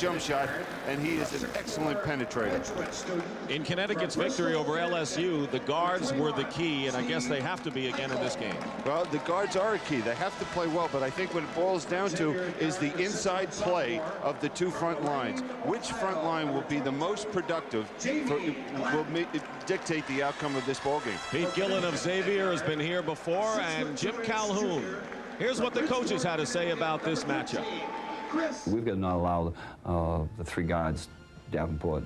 jump shot, and he is an excellent penetrator. In Connecticut's victory over LSU, the guards were the key, and I guess they have to be again in this game. Well, the guards are a key. They have to play well, but I think what it boils down to is the inside play of the two front lines. Which front line will be the most productive will dictate the outcome of this ball game. Pete Gillen of Xavier has been here before, and Jim Calhoun. Here's what the coaches had to say about this matchup. We've got to not allow the three guards, Davenport,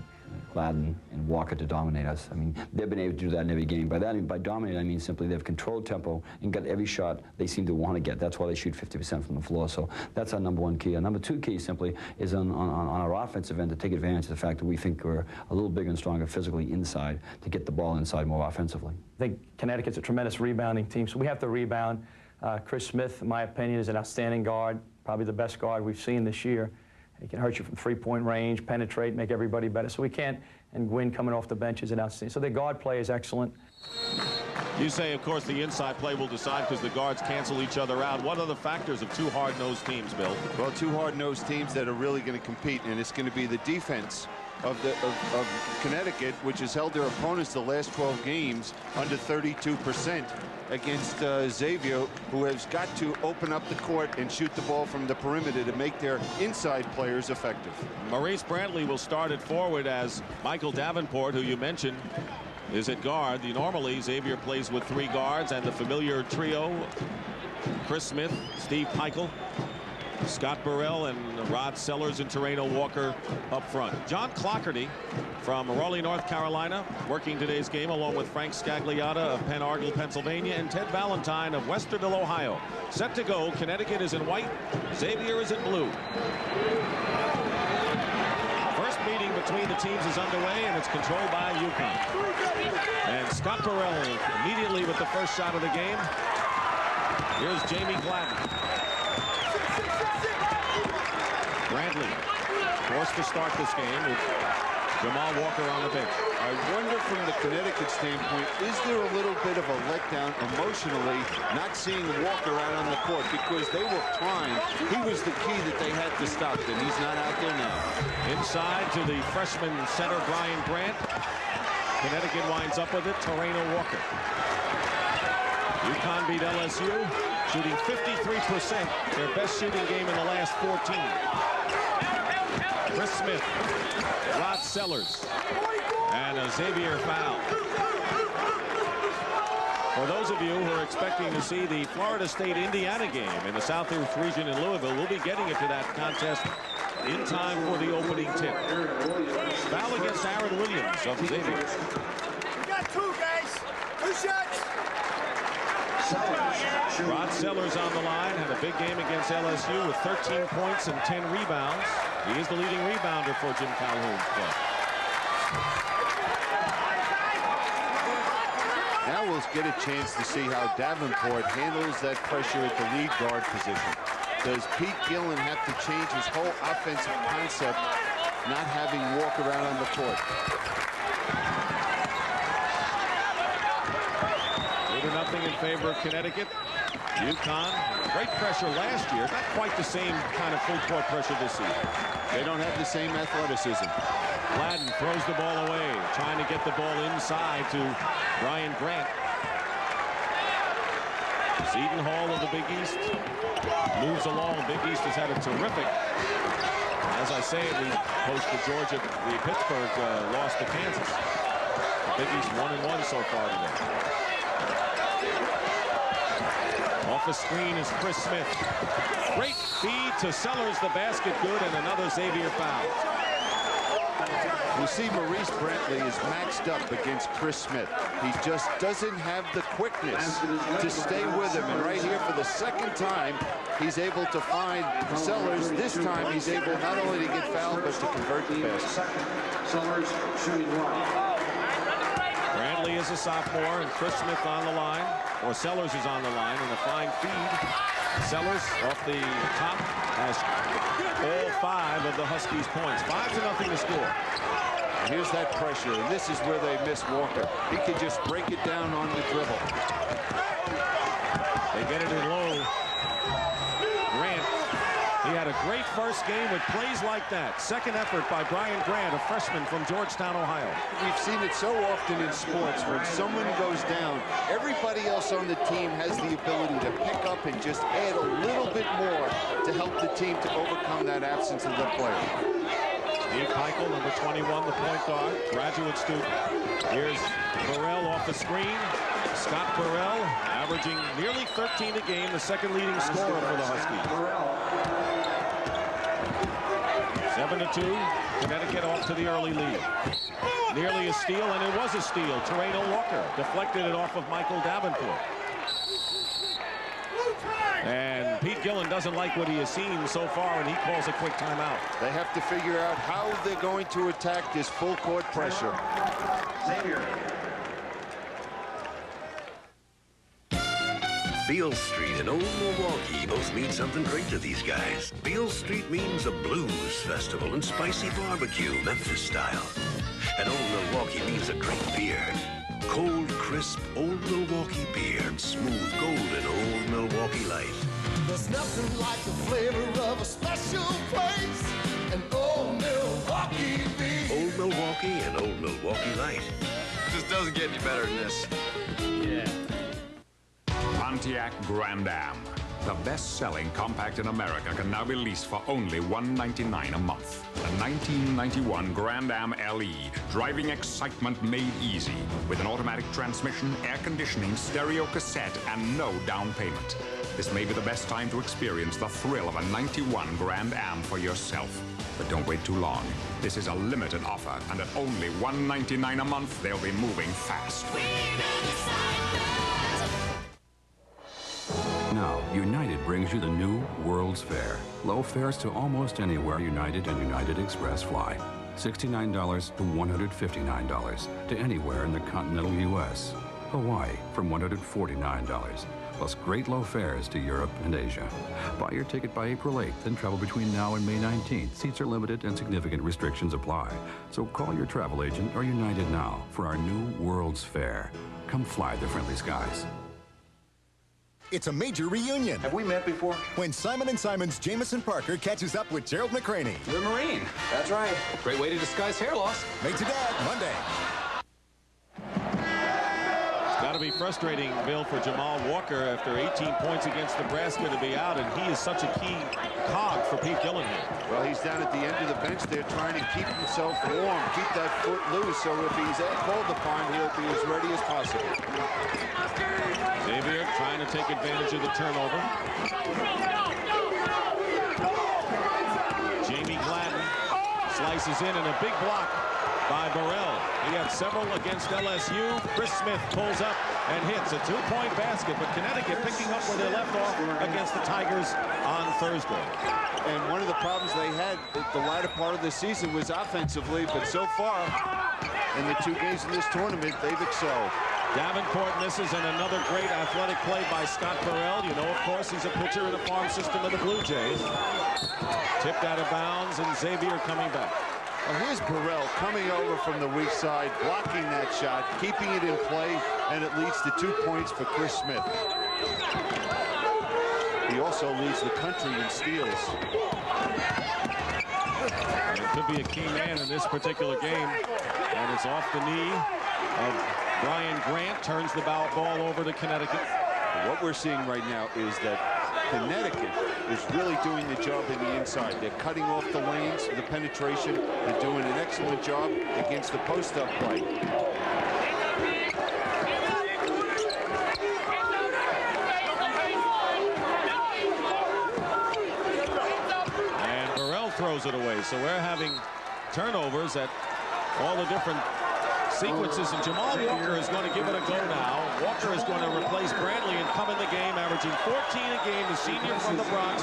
Gladden, and Walker, to dominate us. I mean, they've been able to do that in every game. By that, by dominate, I mean simply they've controlled tempo and got every shot they seem to want to get. That's why they shoot 50% from the floor. So that's our number one key. Our number two key simply is on our offensive end to take advantage of the fact that we think we're a little bigger and stronger physically inside to get the ball inside more offensively. I think Connecticut's a tremendous rebounding team, so we have to rebound. Chris Smith, in my opinion, is an outstanding guard, probably the best guard we've seen this year. He can hurt you from three-point range, penetrate, make everybody better. So we can't, and Gwynn coming off the bench is an outstanding. So their guard play is excellent. You say, of course, the inside play will decide because the guards cancel each other out. What are the factors of two hard-nosed teams, Bill? Well, two hard-nosed teams that are really going to compete, and it's going to be the defense of Connecticut, which has held their opponents the last 12 games under 32% against Xavier, who has got to open up the court and shoot the ball from the perimeter to make their inside players effective. Maurice Brantley will start at forward as Michael Davenport, who you mentioned, is at guard. Normally, Xavier plays with three guards, and the familiar trio, Chris Smith, Steve Peichel, Scott Burrell, and Rod Sellers and Terreno Walker up front. John Clockerty from Raleigh, North Carolina, working today's game along with Frank Scagliotta of Penn Argyl, Pennsylvania, and Ted Valentine of Westerville, Ohio. Set to go. Connecticut is in white. Xavier is in blue. First meeting between the teams is underway, and it's controlled by UConn. And Scott Burrell immediately with the first shot of the game. Here's Jamie Gladden. Brantley forced to start this game with Jamal Walker on the bench. I wonder from the Connecticut standpoint, is there a little bit of a letdown emotionally not seeing Walker out on the court because they were primed? He was the key that they had to stop, and he's not out there now. Inside to the freshman center, Brian Grant. Connecticut winds up with it, Terreno Walker. UConn beat LSU, shooting 53%, their best shooting game in the last 14. Chris Smith, Rod Sellers, and a Xavier foul. For those of you who are expecting to see the Florida State-Indiana game in the Southeast region in Louisville, we'll be getting it to that contest in time for the opening tip. Foul against Aaron Williams of Xavier. We got two, guys. Two shots. Rod Sellers on the line, had a big game against LSU with 13 points and 10 rebounds. He is the leading rebounder for Jim Calhoun's club. Now we'll get a chance to see how Davenport handles that pressure at the lead guard position. Does Pete Gillen have to change his whole offensive concept, not having Walker out on the court? 2-0 in favor of Connecticut. UConn, great pressure last year. Not quite the same kind of full court pressure this season. They don't have the same athleticism. Gladden throws the ball away, trying to get the ball inside to Brian Grant. Seton Hall of the Big East moves along. Big East has had a terrific, as I say, we hosted Georgia. The Pittsburgh lost to Kansas. The Big East 1-1 so far today. Off the screen is Chris Smith. Great feed to Sellers, the basket good, and another Xavier foul. You see Maurice Brantley is maxed up against Chris Smith. He just doesn't have the quickness to stay with him. And right here for the second time, he's able to find Sellers. This time he's able not only to get fouled, but to convert the basket. Brantley is a sophomore, and Chris Smith on the line, or Sellers is on the line, and a fine feed. Sellers off the top has all 5 of the Huskies' points. 5-0 to score. And here's that pressure, and this is where they miss Walker. He could just break it down on the dribble. They get it in low. Grant He had a great first game with plays like that. Second effort by Brian Grant, a freshman from Georgetown, Ohio. We've seen it so often in sports. When someone goes down, everybody else on the team has the ability to pick up and just add a little bit more to help the team to overcome that absence of the player. Steve Keuchel, number 21, the point guard, graduate student. Here's Burrell off the screen. Scott Burrell averaging nearly 13 a game, the second leading scorer for the Huskies. 7-2, Connecticut off to the early lead. Nearly a steal, and it was a steal. Terreno Walker deflected it off of Michael Davenport. And Pete Gillen doesn't like what he has seen so far, and he calls a quick timeout. They have to figure out how they're going to attack this full court pressure. Xavier. Beale Street and Old Milwaukee both mean something great to these guys. Beale Street means a blues festival and spicy barbecue, Memphis style. And Old Milwaukee means a great beer. Cold, crisp, Old Milwaukee beer and smooth, golden Old Milwaukee Light. There's nothing like the flavor of a special place. An Old Milwaukee beer. Old Milwaukee and Old Milwaukee Light. Just doesn't get any better than this. Yeah. Pontiac Grand Am. The best-selling compact in America can now be leased for only $199 a month. The 1991 Grand Am LE, driving excitement made easy, with an automatic transmission, air conditioning, stereo cassette, and no down payment. This may be the best time to experience the thrill of a 91 Grand Am for yourself. But don't wait too long. This is a limited offer, and at only $199 a month, they'll be moving fast. Now, United brings you the new World's Fair. Low fares to almost anywhere United and United Express fly. $69 to $159 to anywhere in the continental U.S. Hawaii from $149, plus great low fares to Europe and Asia. Buy your ticket by April 8th and travel between now and May 19th. Seats are limited and significant restrictions apply. So call your travel agent or United now for our new World's Fair. Come fly the friendly skies. It's a major reunion. Have we met before? When Simon & Simon's Jamison Parker catches up with Gerald McCraney. You're a Marine. That's right. Great way to disguise hair loss. Made to Dad, Monday. It's got to be frustrating, Bill, for Jamal Walker after 18 points against Nebraska to be out, and he is such a key cog for Pete Gillen here. Well, he's down at the end of the bench there trying to keep himself warm, keep that foot loose, so if he's called upon, he'll be as ready as possible. Xavier trying to take advantage of the turnover. Jamie Gladden slices in and a big block by Burrell. He had several against LSU. Chris Smith pulls up and hits a two-point basket, but Connecticut picking up where they left off against the Tigers on Thursday. And one of the problems they had at the latter part of the season was offensively, but so far in the 2 games in this tournament, they've excelled. Davenport misses, and another great athletic play by Scott Burrell. You know, of course, he's a pitcher in the farm system of the Blue Jays. Tipped out of bounds, and Xavier coming back. Well, here's Burrell coming over from the weak side, blocking that shot, keeping it in play, and it leads to 2 points for Chris Smith. He also leads the country in steals. And it could be a key man in this particular game, and it's off the knee of Brian Grant. Turns the ball over to Connecticut. What we're seeing right now is that Connecticut is really doing the job in the inside. They're cutting off the lanes, the penetration. They're doing an excellent job against the post-up play. And Burrell throws it away. So we're having turnovers at all the different sequences, and Jamal Walker is going to give it a go now. Walker is going to replace Brantley and come in the game, averaging 14 a game, the senior from the Bronx.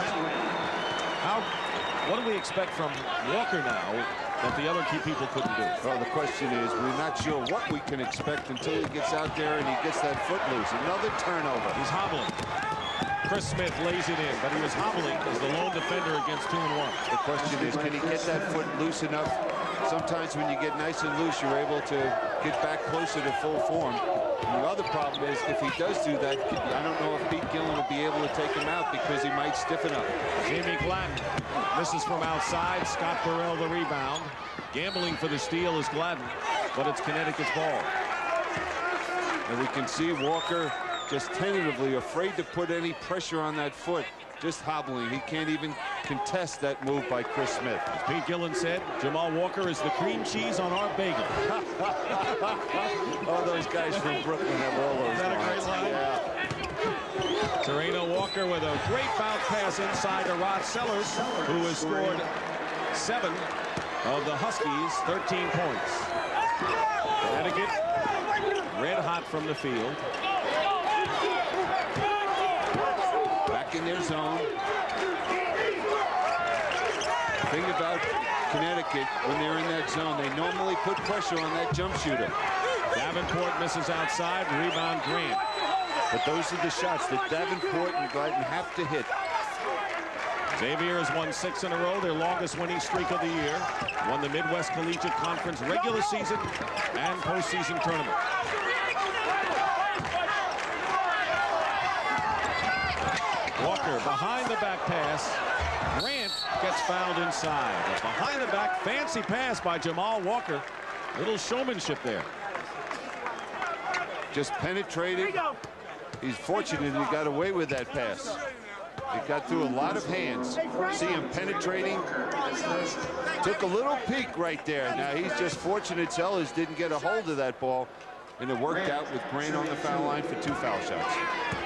What do we expect from Walker now that the other key people couldn't do? Well, the question is, we're not sure what we can expect until he gets out there and he gets that foot loose. Another turnover. He's hobbling. Chris Smith lays it in, but he was hobbling as the lone defender against 2-1. The question is, can he get that foot loose enough? Sometimes when you get nice and loose, you're able to get back closer to full form. And the other problem is if he does do that, I don't know if Pete Gillen will be able to take him out because he might stiffen up. Jamie Gladden misses from outside. Scott Burrell the rebound. Gambling for the steal is Gladden, but it's Connecticut's ball. And we can see Walker just tentatively afraid to put any pressure on that foot, just hobbling. He can't even contest that move by Chris Smith. As Pete Gillen said, Jamal Walker is the cream cheese on our bagel. All those guys from Brooklyn have all those. Is that a great line? Yeah. Serena Walker with a great bounce pass inside to Rod Sellers, who has scored 7 of the Huskies' 13 points. Connecticut red hot from the field. Back in their zone. The thing about Connecticut, when they're in that zone, they normally put pressure on that jump shooter. Davenport misses outside, rebound Grant. But those are the shots that Davenport and Gladden have to hit. Xavier has won 6 in a row, their longest winning streak of the year. Won the Midwest Collegiate Conference regular season and postseason tournament. Walker behind the back pass. Grant gets fouled inside. A behind the back fancy pass by Jamal Walker. Little showmanship there. Just penetrated. He's fortunate he got away with that pass. He got through a lot of hands. See him penetrating. Took a little peek right there. Now he's just fortunate Sellers didn't get a hold of that ball. And it worked out with Grant on the foul line for 2 foul shots.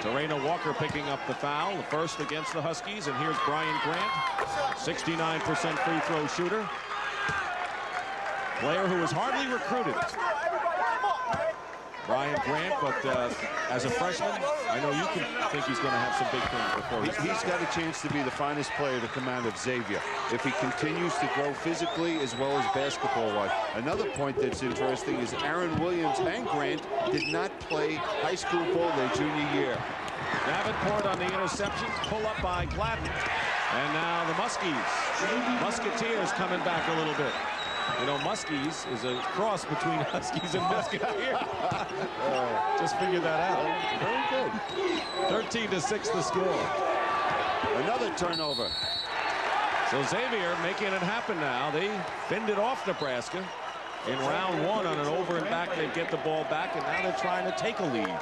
Serena Walker picking up the foul, the first against the Huskies. And here's Brian Grant, 69% free throw shooter. Player who was hardly recruited. Brian Grant, but as a freshman, I know you can think he's going to have some big things before he's got a chance to be the finest player to come out of Xavier if he continues to grow physically as well as basketball-wise. Another point that's interesting is Aaron Williams and Grant did not play high school ball their junior year. Davenport on the interception, pull up by Gladden. And now the Musketeers coming back a little bit. You know, Muskies is a cross between Huskies and Musketeers. Just figured that out. Very good. 13-6 the score. Another turnover. So Xavier making it happen now. They fended off Nebraska in round 1 on an over and back. They get the ball back, and now they're trying to take a lead.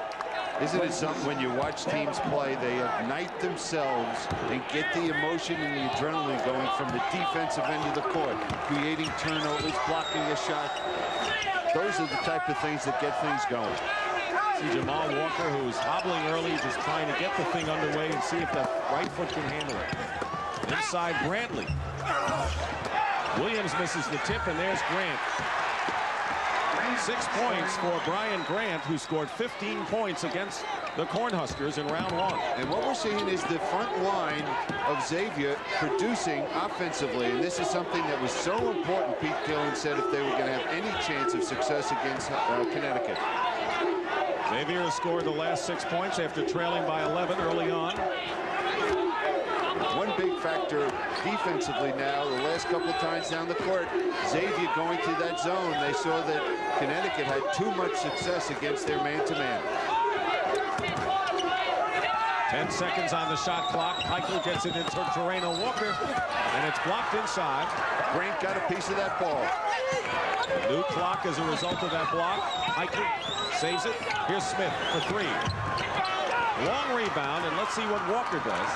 Isn't it something when you watch teams play, they ignite themselves and get the emotion and the adrenaline going from the defensive end of the court, creating turnovers, blocking a shot. Those are the type of things that get things going. See Jamal Walker, who's hobbling early, just trying to get the thing underway and see if that right foot can handle it. Inside Brantley. Williams misses the tip, and there's Grant. 6 points for Brian Grant, who scored 15 points against the Cornhuskers in round 1. And what we're seeing is the front line of Xavier producing offensively, and this is something that was so important, Pete Gillen said, if they were going to have any chance of success against Connecticut. Xavier has scored the last 6 points after trailing by 11 early on. One big factor defensively now, the last couple of times down the court, Xavier going to that zone, they saw that Connecticut had too much success against their man-to-man. 10 seconds on the shot clock. Michael gets it into Serena Walker, and it's blocked inside. Grant got a piece of that ball. New clock as a result of that block. Michael saves it. Here's Smith for 3. Long rebound, and let's see what Walker does.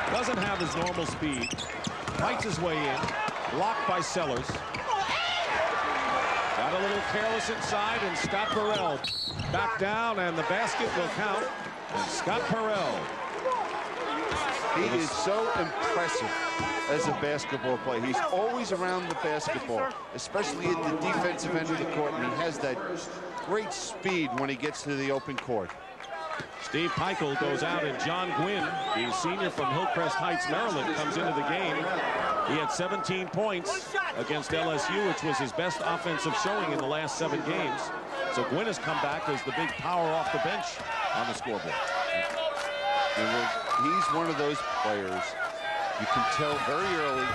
Doesn't have his normal speed. Fights his way in. Blocked by Sellers. Got a little careless inside, and Scott Burrell back down, and the basket will count. And Scott Burrell. He is so impressive as a basketball player. He's always around the basketball, especially at the defensive end of the court, and he has that great speed when he gets to the open court. Steve Peichel goes out, and John Gwynn, the senior from Hillcrest Heights, Maryland, comes into the game. He had 17 points against LSU, which was his best offensive showing in the last 7 games. So Gwynn has come back as the big power off the bench on the scoreboard. And he's one of those players, you can tell very early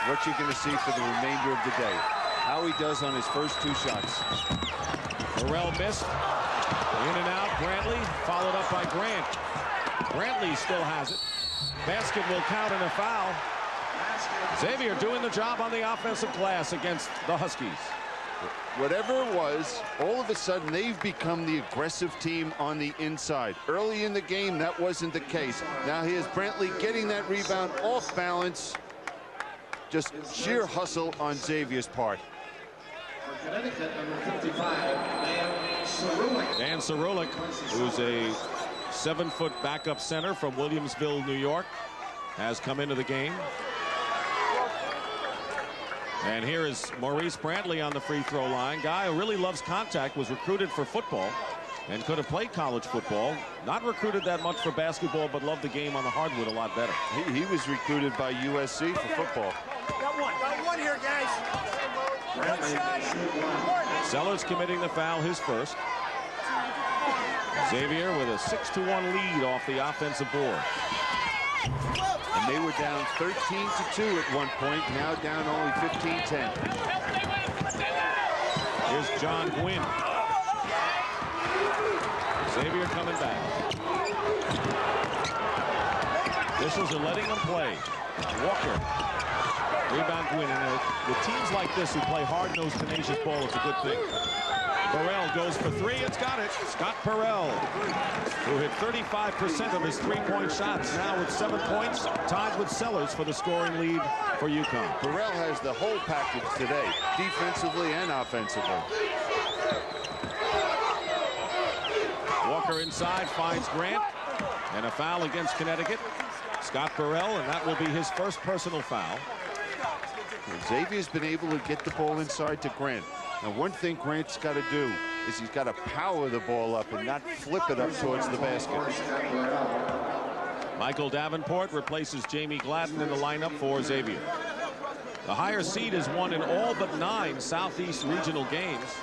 what you're going to see for the remainder of the day. How he does on his first 2 shots. Burrell missed. In and out, Brantley, followed up by Grant. Brantley still has it. Basket will count and a foul. Xavier doing the job on the offensive glass against the Huskies. Whatever it was, all of a sudden they've become the aggressive team on the inside. Early in the game, that wasn't the case. Now here's Brantley getting that rebound off balance. Just sheer hustle on Xavier's part. Dan Cerulik, who's a 7-foot backup center from Williamsville, New York, has come into the game. And here is Maurice Brantley on the free throw line. Guy who really loves contact, was recruited for football and could have played college football. Not recruited that much for basketball, but loved the game on the hardwood a lot better. He was recruited by USC for football. Got one here, guys. One shot. Sellers committing the foul, his first. Xavier with a 6-1 lead off the offensive board. And they were down 13-2 at one point, now down only 15-10. Here's John Gwynn. Xavier coming back. Officials are letting them play. Walker. Rebound Gwynn. And with teams like this who play hard-nosed, tenacious ball, it's a good thing. Burrell goes for three. It's got it. Scott Burrell, who hit 35% of his three-point shots, now with 7 points, tied with Sellers for the scoring lead for UConn. Burrell has the whole package today, defensively and offensively. Walker inside finds Grant, and a foul against Connecticut. Scott Burrell, and that will be his first personal foul. Xavier's been able to get the ball inside to Grant. Now, one thing Grant's got to do is he's got to power the ball up and not flip it up towards the basket. Michael Davenport replaces Jamie Gladden in the lineup for Xavier. The higher seed has won in all but 9 Southeast regional games.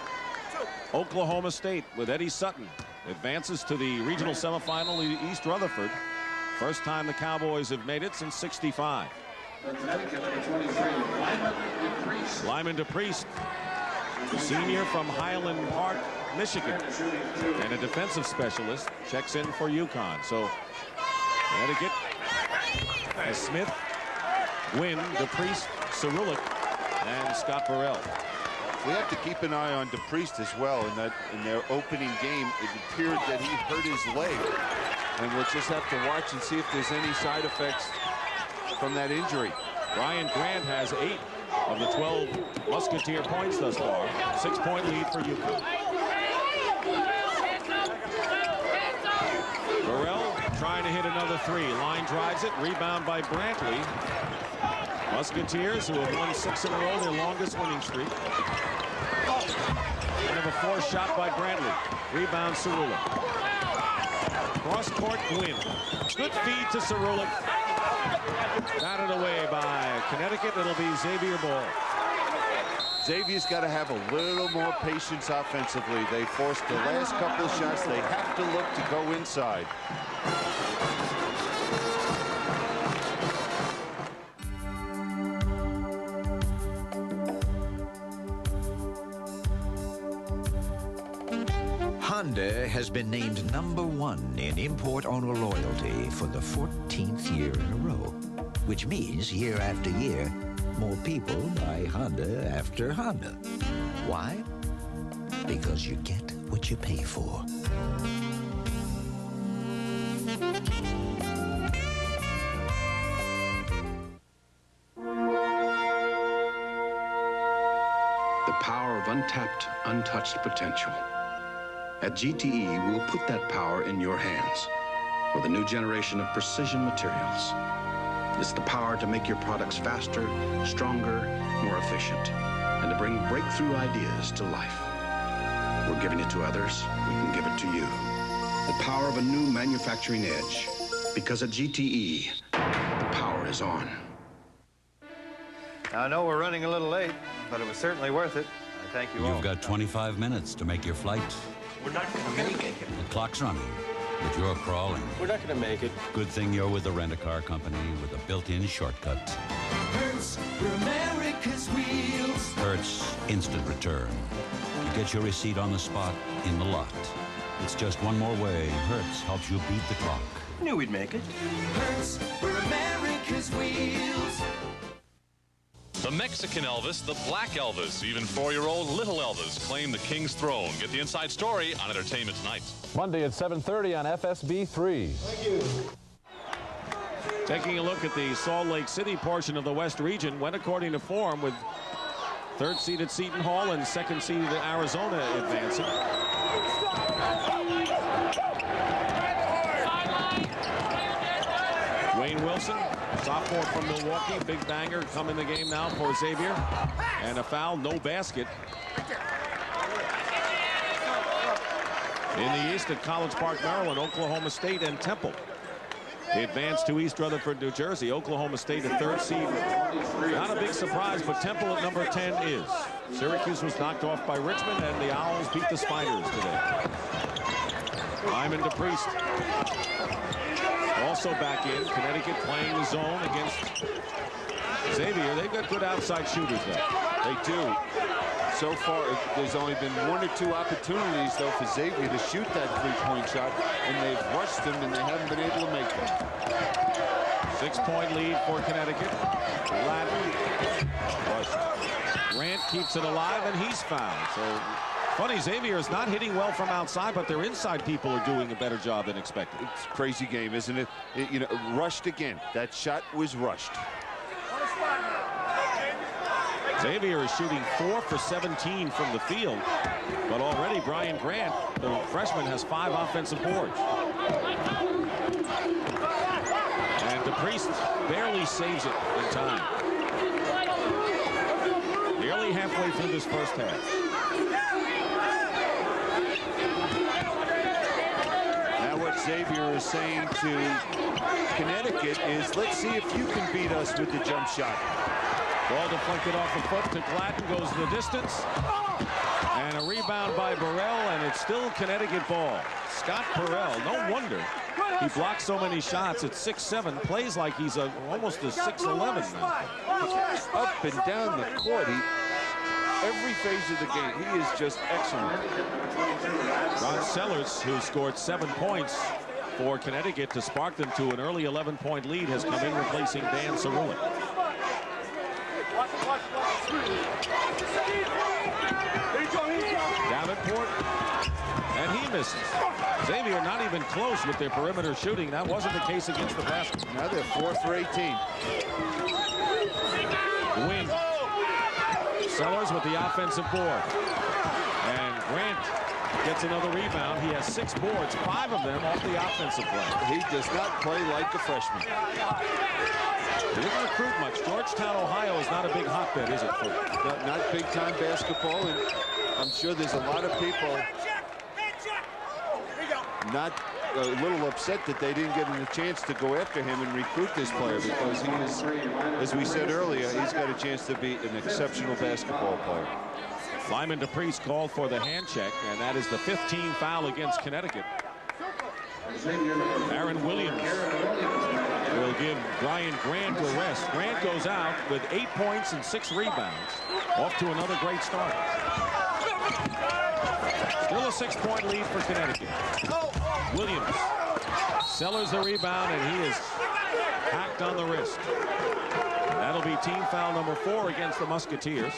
Oklahoma State, with Eddie Sutton, advances to the regional semifinal in East Rutherford. First time the Cowboys have made it since '65. Lyman DePriest, senior from Highland Park, Michigan, and a defensive specialist, checks in for UConn. So Connecticut has Smith, Gwynn, DePriest, Cerulik, and Scott Burrell. We have to keep an eye on DePriest as well. In their opening game, it appeared that he hurt his leg, and we'll just have to watch and see if there's any side effects from that injury. Ryan Grant has 8 of the 12 Musketeer points thus far. 6-point lead for UConn. Burrell trying to hit another three. Line drives it. Rebound by Brantley. Musketeers, who have won 6 in a row, their longest winning streak. And have a forced shot by Brantley. Rebound Cerulik. Cross-court Gwynn. Good feed to Cerulik. Batted away by Connecticut. It'll be Xavier ball. Xavier's got to have a little more patience offensively. They forced the last couple of shots. They have to look to go inside. Honda has been named #1 in import owner loyalty for the 14th year in a row, which means year after year, more people buy Honda after Honda. Why? Because you get what you pay for. The power of untapped, untouched potential. At GTE, we'll put that power in your hands with a new generation of precision materials. It's the power to make your products faster, stronger, more efficient, and to bring breakthrough ideas to life. We're giving it to others. We can give it to you. The power of a new manufacturing edge. Because at GTE, the power is on. I know we're running a little late, but it was certainly worth it. I thank you all. You've got 25 minutes to make your flight. We're not going to make it. The clock's running, but you're crawling. We're not going to make it. Good thing you're with the rent-a-car company with a built-in shortcut. Hertz, we're America's wheels. Hertz Instant Return. You get your receipt on the spot, in the lot. It's just one more way Hertz helps you beat the clock. Knew we'd make it. Hertz, we're America's wheels. The Mexican Elvis, the Black Elvis, even 4-year-old Little Elvis claim the King's throne. Get the inside story on Entertainment Tonight. Monday at 7:30 on FSB3. Thank you. Taking a look at the Salt Lake City portion of the West region, went according to form with third-seeded Seton Hall and second-seeded Arizona advancing. Wayne Wilson, sophomore from Milwaukee, big banger, come in the game now for Xavier. And a foul, no basket. In the East at College Park, Maryland, Oklahoma State and Temple. They advance to East Rutherford, New Jersey. Oklahoma State, a third seed. Not a big surprise, but Temple at number 10 is. Syracuse was knocked off by Richmond, and the Owls beat the Spiders today. Lyman DePriest also back in. Connecticut playing the zone against Xavier. They've got good outside shooters, though. They do. So far, there's only been 1 or 2 opportunities, though, for Xavier to shoot that three-point shot, and they've rushed them, and they haven't been able to make them. 6-point lead for Connecticut. Grant keeps it alive, and he's fouled. So, funny, Xavier is not hitting well from outside, but their inside people are doing a better job than expected. It's a crazy game, isn't it? You know, rushed again. That shot was rushed. Xavier is shooting 4 for 17 from the field, but already Brian Grant, the freshman, has 5 offensive boards. And DePriest barely saves it in time. Nearly halfway through this first half. Now what Xavier is saying to Connecticut is, let's see if you can beat us with the jump shot. Ball deflected off the foot to Gladden, goes the distance. And a rebound by Burrell, and it's still Connecticut ball. Scott Burrell, no wonder he blocks so many shots at 6'7", plays like he's almost a 6'11" now. Up and down the court, every phase of the game, he is just excellent. Ron Sellers, who scored 7 points for Connecticut to spark them to an early 11-point lead, has come in replacing Dan Cerulli. Davenport, and he misses. Xavier not even close with their perimeter shooting. That wasn't the case against the basket. Now they're 4 for 18. Win. Sellers with the offensive board. And Grant gets another rebound. He has 6 boards, 5 of them off the offensive play. He does not play like a freshman. He didn't recruit much. Georgetown, Ohio is not a big hotbed, is it? Not big-time basketball, and I'm sure there's a lot of people not a little upset that they didn't get a chance to go after him and recruit this player, because he is, as we said earlier, he's got a chance to be an exceptional basketball player. Lyman DePriest called for the hand check, and that is the 15th foul against Connecticut. Aaron Williams will give Brian Grant a rest. Grant goes out with 8 points and 6 rebounds. Off to another great start. Still a 6-point lead for Connecticut. Williams Sellers the rebound, and he is hacked on the wrist. That'll be team foul number 4 against the Musketeers.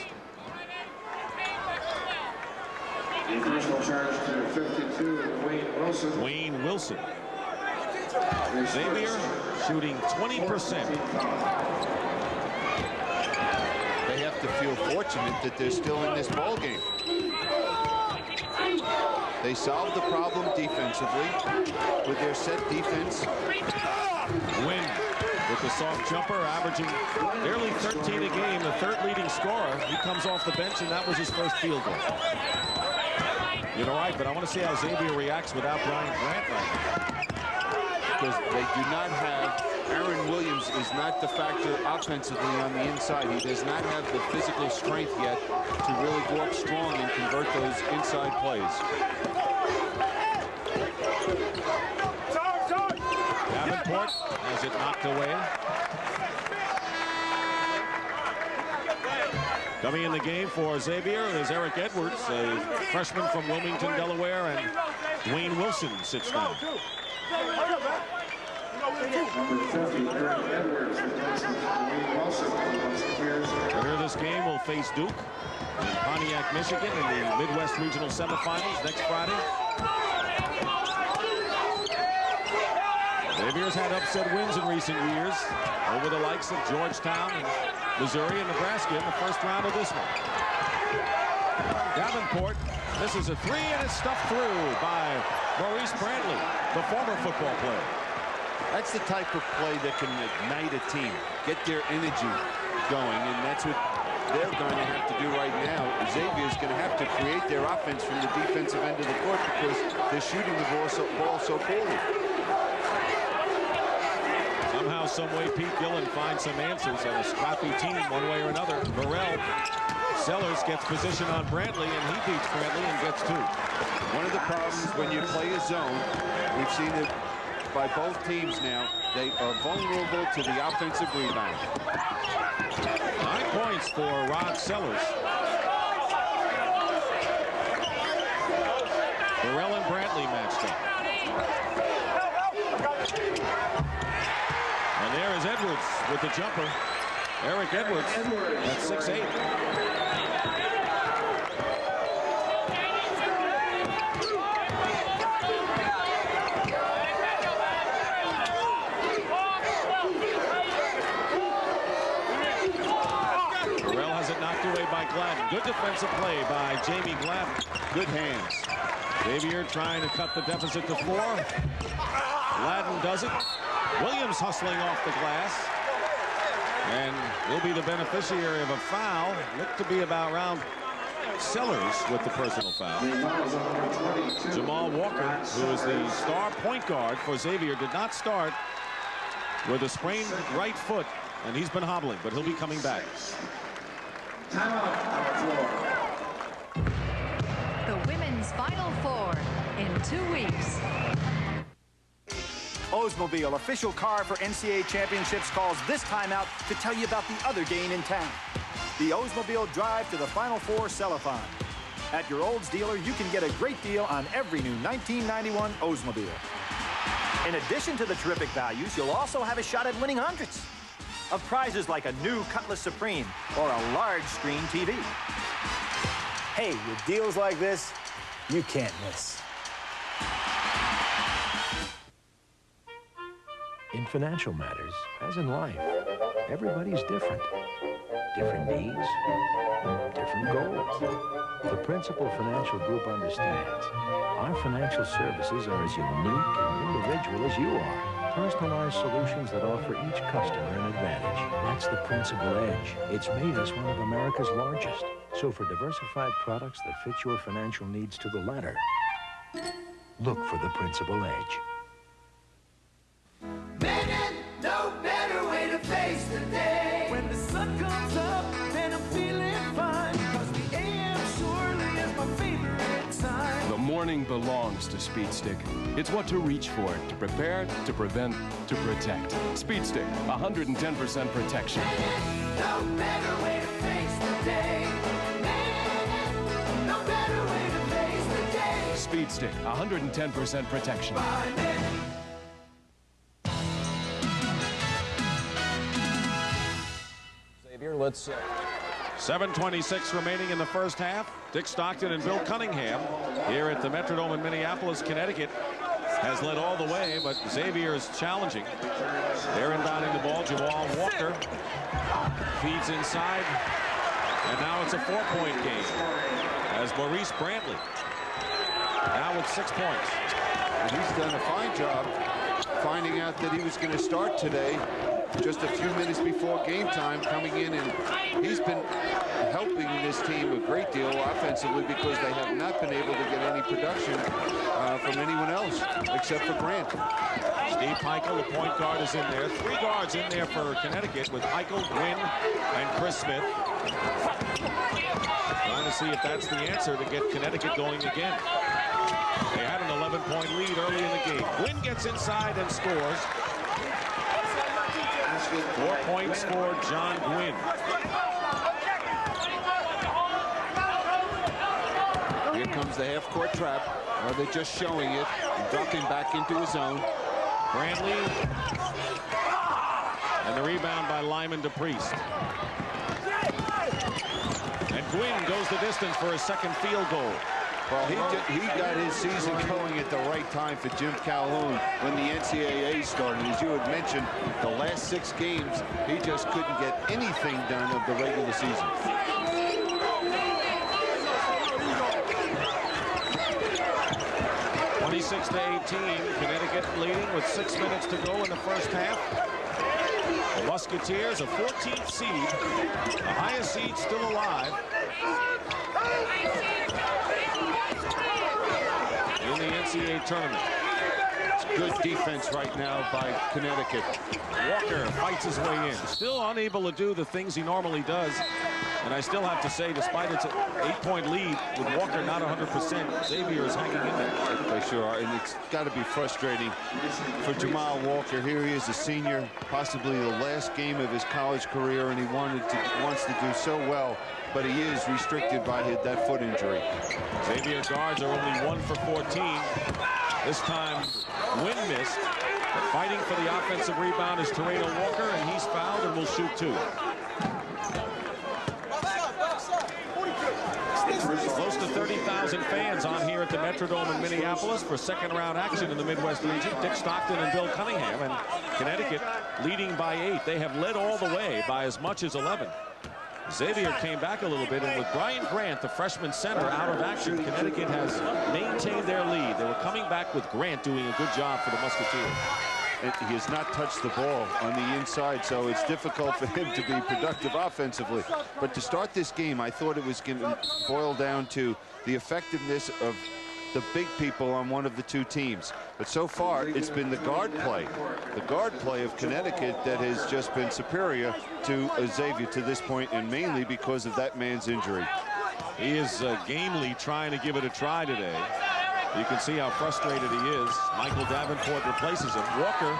Personal charge to 52, Wayne Wilson. Wayne Wilson. Xavier shooting 20%. They have to feel fortunate that they're still in this ball game. They solved the problem defensively with their set defense. Wynn with the soft jumper, averaging nearly 13 a game, the 3rd leading scorer. He comes off the bench, and that was his first field goal. You're right, but I want to see how Xavier reacts without Brian Grant right now. Because they do not have, Aaron Williams is not the factor offensively on the inside. He does not have the physical strength yet to really go up strong and convert those inside plays. Davenport has it knocked away. Coming in the game for Xavier is Eric Edwards, a freshman from Wilmington, Delaware, and Dwayne Wilson sits down. Winner of this game will face Duke in Pontiac, Michigan in the Midwest Regional Semifinals next Friday. Xavier's had upset wins in recent years over the likes of Georgetown and Missouri and Nebraska in the first round of this one. Davenport misses a three, and it's stuffed through by Maurice Brantley, the former football player. That's the type of play that can ignite a team, get their energy going, and that's what they're going to have to do right now. Xavier's going to have to create their offense from the defensive end of the court because they're shooting the ball so poorly. Somehow, some way, Pete Gillen finds some answers on a scrappy team one way or another. Burrell Sellers gets position on Brantley, and he beats Brantley and gets two. One of the problems when you play a zone, we've seen it by both teams now, they are vulnerable to the offensive rebound. 9 points for Rod Sellers. Burrell and Brantley matched up. And there is Edwards with the jumper. Eric Edwards at 6'8". Good defensive play by Jamie Gladden. Good hands. Xavier trying to cut the deficit to 4. Gladden does it. Williams hustling off the glass. And will be the beneficiary of a foul. Looked to be about around Sellers with the personal foul. Jamal Walker, who is the star point guard for Xavier, did not start with a sprained right foot, and he's been hobbling, but he'll be coming back. The women's Final Four in 2 weeks. Oldsmobile, official car for NCAA championships, calls this timeout to tell you about the other game in town. The Oldsmobile Drive to the Final Four Cellathon. At your Olds dealer, you can get a great deal on every new 1991 Oldsmobile. In addition to the terrific values, you'll also have a shot at winning hundreds of prizes like a new Cutlass Supreme or a large screen TV. Hey, with deals like this, you can't miss. In financial matters, as in life, everybody's different. Different needs, different goals. The Principal Financial Group understands. Our financial services are as unique and individual as you are. Personalized solutions that offer each customer an advantage. That's the Principal Edge. It's made us one of America's largest. So for diversified products that fit your financial needs to the letter, look for the Principal Edge. No better way to face the day. When the sun comes up, then I'm feeling fine. Cause the AM surely is my favorite time. The morning belongs to Speed Stick. It's what to reach for, to prepare, to prevent, to protect. Speed Stick, 110% protection. No better way to face the day. No better way to face the day. Speed Stick, 110% protection. Xavier, let's 7:26 remaining in the first half. Dick Stockton and Bill Cunningham here at the Metrodome in Minneapolis, Connecticut has led all the way, but Xavier is challenging. They're inbounding the ball. Jamal Walker feeds inside, and now it's a 4-point game as Maurice Brantley now with 6 points. And he's done a fine job finding out that he was going to start today just a few minutes before game time, coming in, and he's been helping this team a great deal offensively because they have not been able to get any production from anyone else except for Grant. Steve Heichel, the point guard, is in there. 3 guards in there for Connecticut with Heichel, Gwynn, and Chris Smith. Trying to see if that's the answer to get Connecticut going again. They had an 11-point lead early in the game. Gwynn gets inside and scores. 4 points for John Gwynn. Here comes the half-court trap. Or they're just showing it and dropping back into his zone. Brantley. And the rebound by Lyman to Priest. And Gwynn goes the distance for his second field goal. Well, he got his season going at the right time for Jim Calhoun when the NCAA started. As you had mentioned, the last 6 games, he just couldn't get anything done of the regular season. (26-18), Connecticut leading with 6 minutes to go in the first half. The Musketeers, a 14th seed, the highest seed still alive in the NCAA tournament. It's good defense right now by Connecticut. Walker fights his way in. Still unable to do the things he normally does. And I still have to say, despite its 8-point lead, with Walker not 100%, Xavier is hanging in there. They sure are, and it's got to be frustrating for Jamal Walker. Here he is, a senior, possibly the last game of his college career, and he wants to do so well, but he is restricted by that foot injury. Xavier guards are only 1 for 14. This time, Wynn missed. But fighting for the offensive rebound is Terreno Walker, and he's fouled and will shoot 2. Close to 30,000 fans on here at the Metrodome in Minneapolis for second-round action in the Midwest region. Dick Stockton and Bill Cunningham, and Connecticut leading by 8. They have led all the way by as much as 11. Xavier came back a little bit, and with Brian Grant, the freshman center, out of action, Connecticut has maintained their lead. They were coming back with Grant doing a good job for the Musketeers. He has not touched the ball on the inside, so it's difficult for him to be productive offensively. But to start this game, I thought it was going to boil down to the effectiveness of the big people on one of the 2 teams. But so far, it's been the guard play of Connecticut that has just been superior to Xavier to this point, and mainly because of that man's injury. He is gamely trying to give it a try today. You can see how frustrated he is. Michael Davenport replaces him. Walker,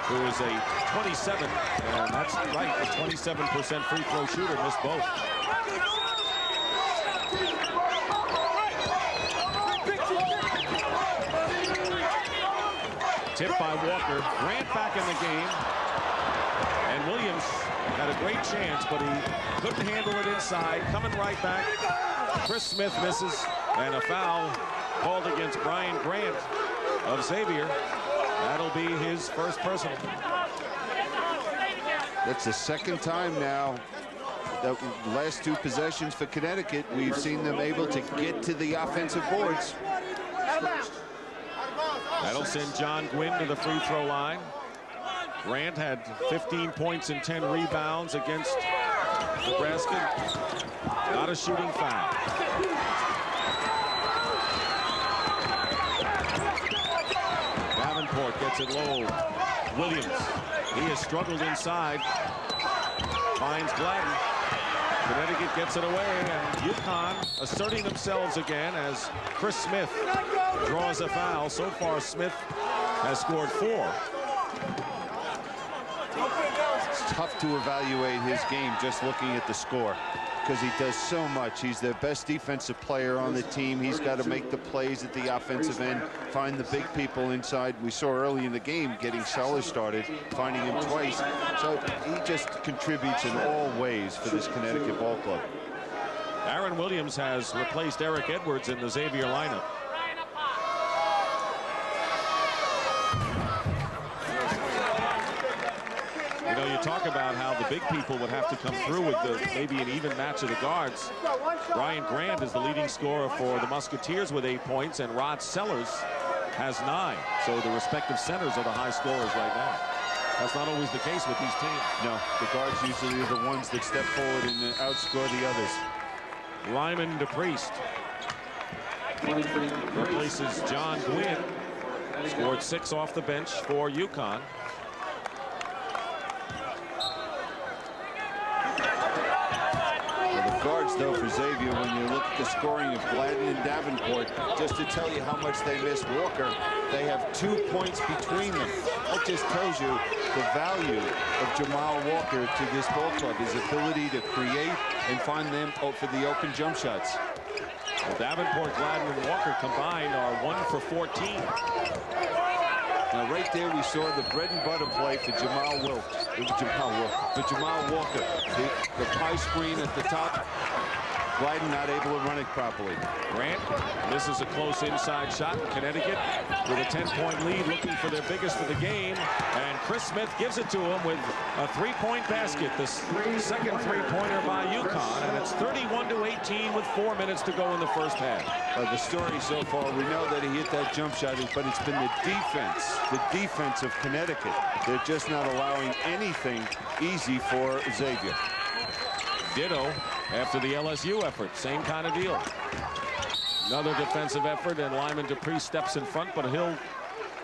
who is a 27, and that's right, a 27% free throw shooter, missed both. Tipped by Walker. Grant back in the game. And Williams had a great chance, but he couldn't handle it inside. Coming right back. Chris Smith misses, and a foul called against Brian Grant of Xavier. That'll be his first personal. That's the second time now. The last 2 possessions for Connecticut, we've seen them able to get to the offensive boards. That'll send John Gwynn to the free throw line. Grant had 15 points and 10 rebounds against Nebraska. Not a shooting foul. Davenport gets it low. Williams, he has struggled inside. Finds Gladden. Connecticut gets it away, and UConn asserting themselves again as Chris Smith draws a foul. So far, Smith has scored 4. It's tough to evaluate his game just looking at the score because he does so much. He's the best defensive player on the team. He's got to make the plays at the offensive end, find the big people inside. We saw early in the game getting Sellers started, finding him twice. So he just contributes in all ways for this Connecticut ball club. Aaron Williams has replaced Eric Edwards in the Xavier lineup. You know, you talk about how the big people would have to come through with maybe an even match of the guards. Brian Grant is the leading scorer for the Musketeers with 8 points, and Rod Sellers has 9. So the respective centers are the high scorers right now. That's not always the case with these teams. No, the guards usually are the ones that step forward and outscore the others. Lyman to Priest. Replaces John Gwynn. Scored 6 off the bench for UConn. Guards, though, for Xavier, when you look at the scoring of Gladden and Davenport, just to tell you how much they miss Walker, they have 2 points between them. That just tells you the value of Jamal Walker to this ball club, his ability to create and find them for the open jump shots. Davenport, Gladden, and Walker combined are 1 for 14. Now, right there, we saw the bread and butter play for Jamal Walker. The pie screen at the top. Gladden not able to run it properly. Grant misses a close inside shot. Connecticut with a 10-point lead, looking for their biggest of the game. And Chris Smith gives it to him with a 3-point basket. The second three-pointer by UConn, and it's 31-18 with 4 minutes to go in the first half. The story so far, we know that he hit that jump shot, but it's been the defense of Connecticut. They're just not allowing anything easy for Xavier. Ditto after the LSU effort. Same kind of deal. Another defensive effort, and Lyman Dupree steps in front, but he'll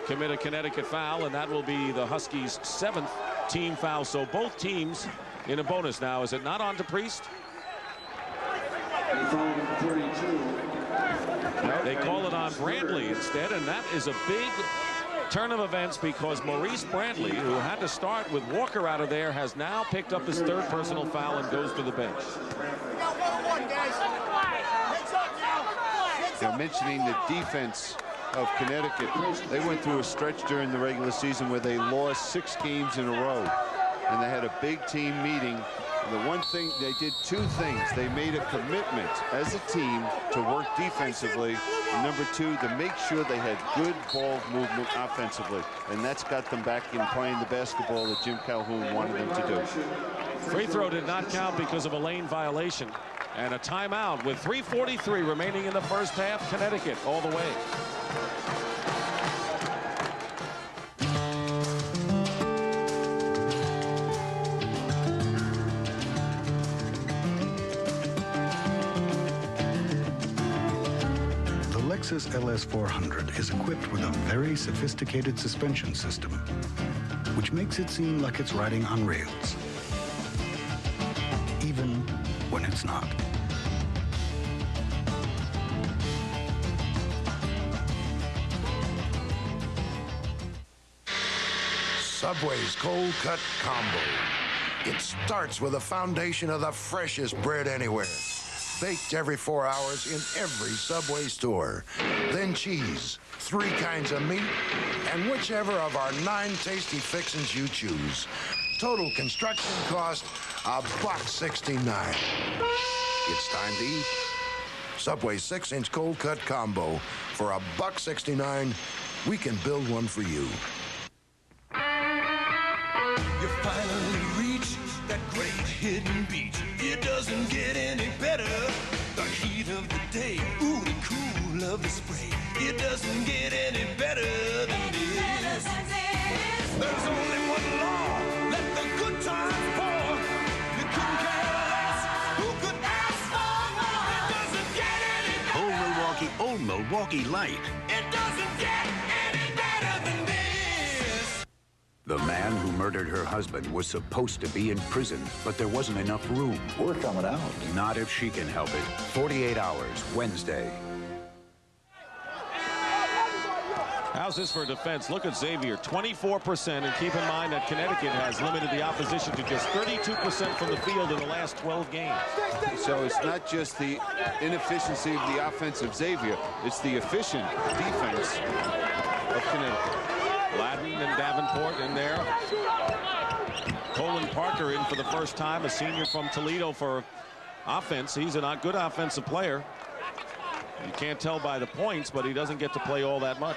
commit a Connecticut foul, and that will be the Huskies' 7th team foul. So both teams in a bonus now. Is it not on Dupree? They call it on Brantley instead, and that is a big turn of events because Maurice Brantley, who had to start with Walker out of there, has now picked up his 3rd personal foul and goes to the bench. Now, mentioning the defense of Connecticut, they went through a stretch during the regular season where they lost 6 games in a row, and they had a big team meeting. And the one thing, they did 2 things. They made a commitment as a team to work defensively. And number 2, to make sure they had good ball movement offensively. And that's got them back in playing the basketball that Jim Calhoun wanted them to do. Free throw did not count because of a lane violation. And a timeout with 3:43 remaining in the first half. Connecticut all the way. Lexus LS400 is equipped with a very sophisticated suspension system, which makes it seem like it's riding on rails, even when it's not. Subway's Cold Cut Combo. It starts with a foundation of the freshest bread anywhere. Baked every 4 hours in every Subway store. Then cheese, 3 kinds of meat, and whichever of our 9 tasty fixins you choose. Total construction cost $1.69. It's time to eat. Subway 6-inch cold cut combo for $1.69. We can build one for you. You finally reach that great hidden beach. It doesn't get any better. The heat of the day, ooh, the cool of the spray. It doesn't get any better than this. There's only one law, let the good times pour. You couldn't care less, who could ask for more? It doesn't get any better. Old Milwaukee Light. It doesn't get any better than this. The man who murdered her husband was supposed to be in prison, but there wasn't enough room. We're coming out. Not if she can help it. 48 Hours, Wednesday. How's this for defense? Look at Xavier, 24%, and keep in mind that Connecticut has limited the opposition to just 32% from the field in the last 12 games. So it's not just the inefficiency of the offense of Xavier, it's the efficient defense of Connecticut. Gladden and Davenport in there. Colin Parker in for the first time, a senior from Toledo for offense. He's a not good offensive player. You can't tell by the points, but he doesn't get to play all that much.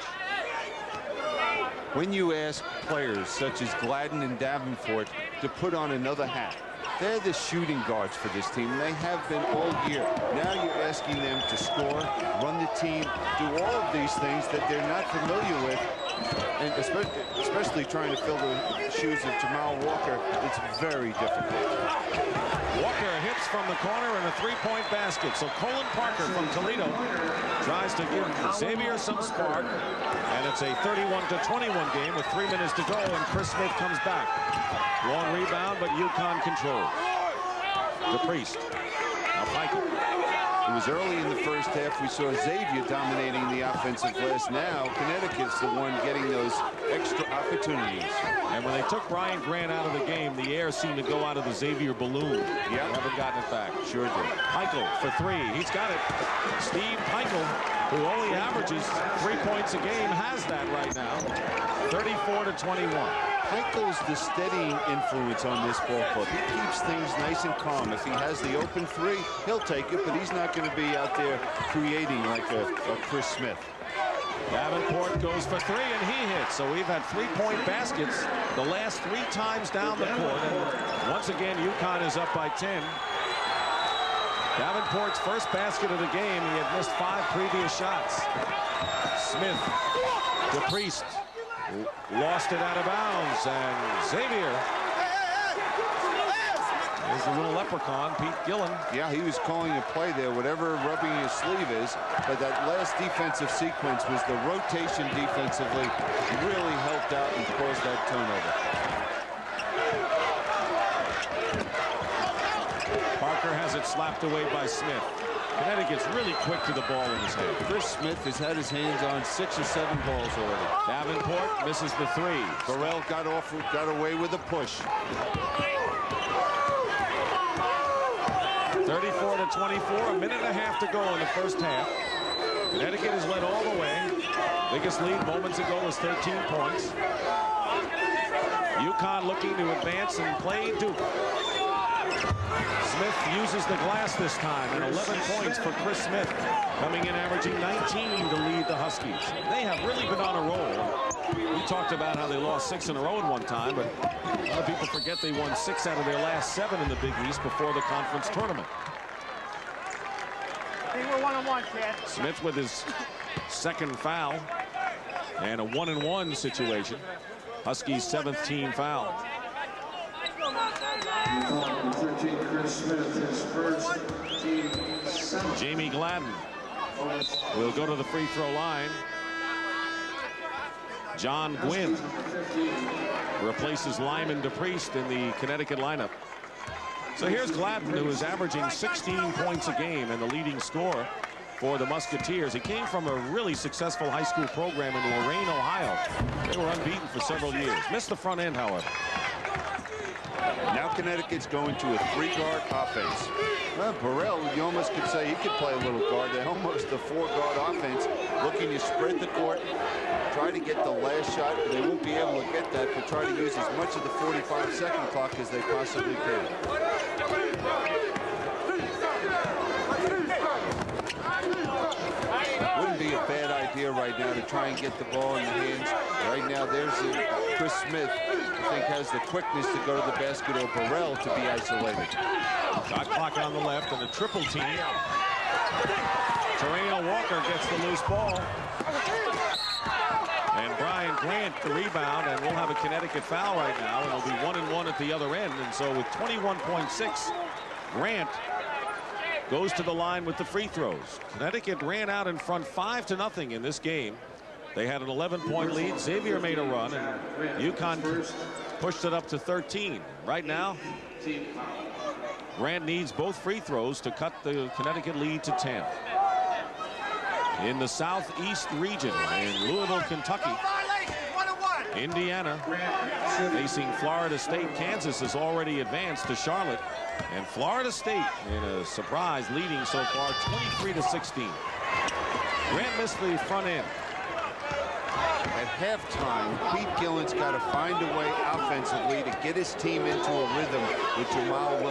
When you ask players such as Gladden and Davenport to put on another hat, they're the shooting guards for this team. They have been all year. Now you're asking them to score, run the team, do all of these things that they're not familiar with, and especially trying to fill the shoes of Jamal Walker. It's very difficult. Walker hits from the corner and a 3-point basket. So Colin Parker from Toledo tries to give Xavier some spark. And it's a 31-21 game with 3 minutes to go, and Chris Smith comes back. Long rebound, but UConn control. DePriest. Now Pike. It was early in the first half. We saw Xavier dominating the offensive glass. Now Connecticut's the one getting those extra opportunities. And when they took Brian Grant out of the game, the air seemed to go out of the Xavier balloon. Yeah. Haven't gotten it back. Sure did. Heichel for three. He's got it. Steve Heichel, who only averages 3 points a game, has that right now. 34-21. Heichel's the steadying influence on this ball club. He keeps things nice and calm. If he has the open three, he'll take it, but he's not going to be out there creating like a Chris Smith. Davenport goes for three, and he hits. So we've had 3-point baskets the last 3 times down the court. And once again, UConn is up by 10. Davenport's first basket of the game. He had missed 5 previous shots. Smith to Priest. Lost it out of bounds, and Xavier. There's the little leprechaun, Pete Gillen. Yeah, he was calling a play there, whatever rubbing his sleeve is. But that last defensive sequence was the rotation defensively. Really helped out and caused that turnover. Parker has it slapped away by Smith. Connecticut's really quick to the ball in his hand. Chris Smith has had his hands on 6 or 7 balls already. Davenport misses the 3. Burrell got away with a push. 34-24, a minute and a half to go in the first half. Connecticut has led all the way. Biggest lead moments ago was 13 points. UConn looking to advance and play Duke. Smith uses the glass this time, and 11 points for Chris Smith, coming in averaging 19 to lead the Huskies. They have really been on a roll. We talked about how they lost 6 in a row at one time, but a lot of people forget they won 6 out of their last 7 in the Big East before the conference tournament. Hey, we're 1-on-1, kid. Smith with his second foul, and a 1-and-1 situation. Huskies' 7th team foul. Jamie Gladden will go to the free throw line. John Gwynn replaces Lyman DePriest in the Connecticut lineup. So here's Gladden, who is averaging 16 points a game and the leading scorer for the Musketeers. He came from a really successful high school program in Lorain, Ohio. They were unbeaten for several years. Missed the front end, however. Now Connecticut's going to a 3-guard offense. Well, Burrell, you almost could say he could play a little guard. They're almost a 4-guard offense, looking to spread the court, try to get the last shot. They won't be able to get that, but try to use as much of the 45-second clock as they possibly can. Wouldn't be a bad idea right now to try and get the ball in the hands. Right now, there's Chris Smith, I think, has the quickness to go to the basket, or Burrell to be isolated. Shot clock on the left and a triple team. Terrell Walker gets the loose ball. And Brian Grant the rebound, and we'll have a Connecticut foul right now. It'll be 1-and-1 at the other end. And so with 21.6, Grant goes to the line with the free throws. Connecticut ran out in front 5-0 in this game. They had an 11-point lead. Xavier made a run, and UConn pushed it up to 13. Right now, Grant needs both free throws to cut the Connecticut lead to 10. In the southeast region, in Louisville, Kentucky, Indiana facing Florida State. Kansas has already advanced to Charlotte, and Florida State in a surprise leading so far 23-16. Grant missed the front end. At halftime, Pete Gillen's got to find a way offensively to get his team into a rhythm with Jamal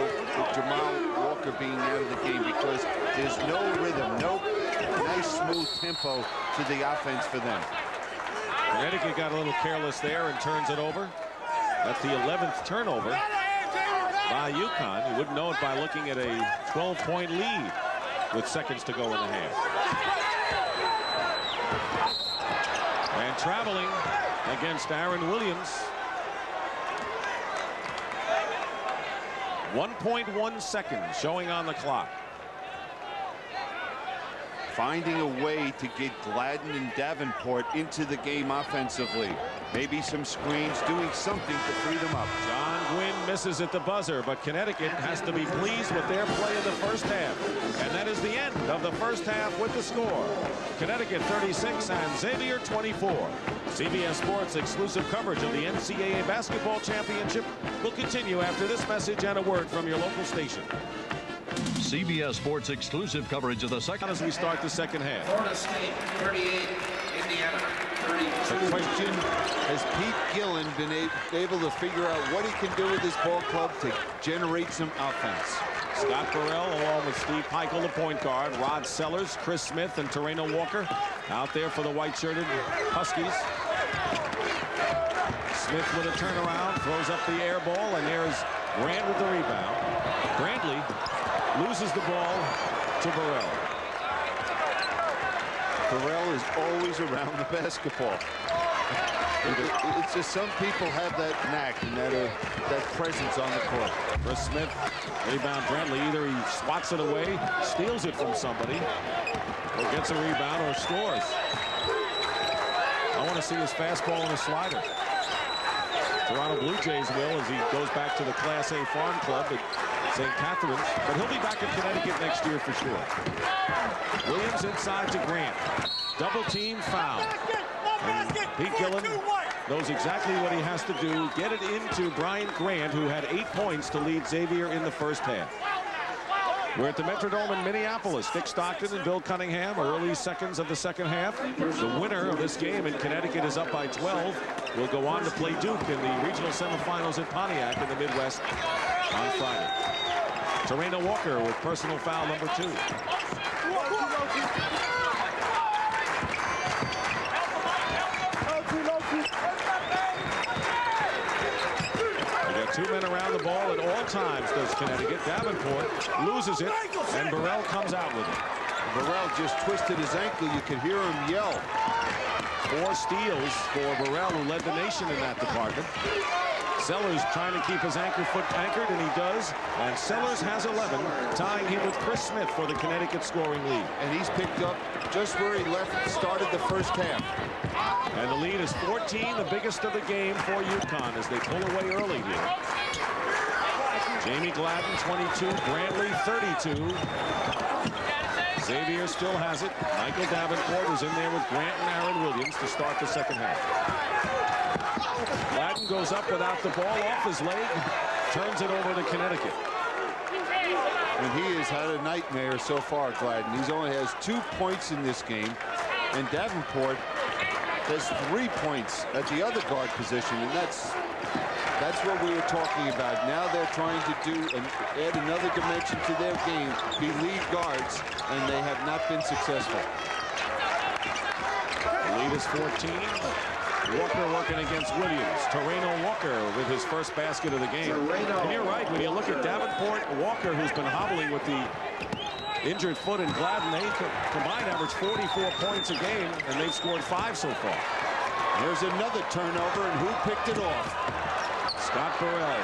Walker being out of the game, because there's no rhythm, no nice smooth tempo to the offense for them. Connecticut got a little careless there and turns it over. That's the 11th turnover by UConn. You wouldn't know it by looking at a 12-point lead with seconds to go in the half. And traveling against Aaron Williams. 1.1 seconds showing on the clock. Finding a way to get Gladden and Davenport into the game offensively. Maybe some screens, doing something to free them up. John Gwynn misses at the buzzer, but Connecticut has to be pleased with their play in the first half. And that is the end of the first half with the score. Connecticut 36 and Xavier 24. CBS Sports exclusive coverage of the NCAA Basketball Championship will continue after this message and a word from your local station. CBS Sports exclusive coverage of the second as we start the second half. Florida State 38, Indiana 30. The question, has Pete Gillen been able to figure out what he can do with his ball club to generate some offense? Scott Burrell along with Steve Peichel, the point guard, Rod Sellers, Chris Smith, and Terreno Walker out there for the white-shirted Huskies. Smith with a turnaround, throws up the air ball, and there's Grant with the rebound. Brantley loses the ball to Burrell. Burrell is always around the basketball. It's just some people have that knack and that presence on the court. Chris Smith, rebound Brantley. Either he swats it away, steals it from somebody, or gets a rebound or scores. I want to see his fastball and a slider. Toronto Blue Jays will as he goes back to the Class A Farm Club at St. Catharines, but he'll be back in Connecticut next year for sure. Williams inside to Grant. Double team foul. And Pete Gillen knows exactly what he has to do. Get it into Brian Grant, who had 8 points to lead Xavier in the first half. We're at the Metrodome in Minneapolis. Dick Stockton and Bill Cunningham, early seconds of the second half. The winner of this game in Connecticut is up by 12. Will go on to play Duke in the regional semifinals in Pontiac in the Midwest on Friday. Terreno Walker with personal foul number 2. Two men around the ball at all times, does Connecticut. Davenport loses it, and Burrell comes out with it. Burrell just twisted his ankle. You could hear him yell. 4 steals for Burrell, who led the nation in that department. Sellers trying to keep his foot anchored, and he does. And Sellers has 11, tying him with Chris Smith for the Connecticut scoring lead. And he's picked up just where he started the first half. And the lead is 14, the biggest of the game for UConn as they pull away early here. Jamie Gladden, 22, Brantley, 32. Xavier still has it. Michael Davenport is in there with Grant and Aaron Williams to start the second half. Gladden goes up without the ball off his leg, turns it over to Connecticut. And he has had a nightmare so far, Gladden. He only has 2 points in this game, and Davenport has 3 points at the other guard position, and that's what we were talking about. Now they're trying to add another dimension to their game, be lead guards, and they have not been successful. The lead is 14. Walker working against Williams. Terreno Walker with his first basket of the game. And you're right, when you look at Davenport, Walker, who's been hobbling with the injured foot, and Gladden, they combined average 44 points a game, and they've scored 5 so far. There's another turnover, and who picked it off? Scott Burrell.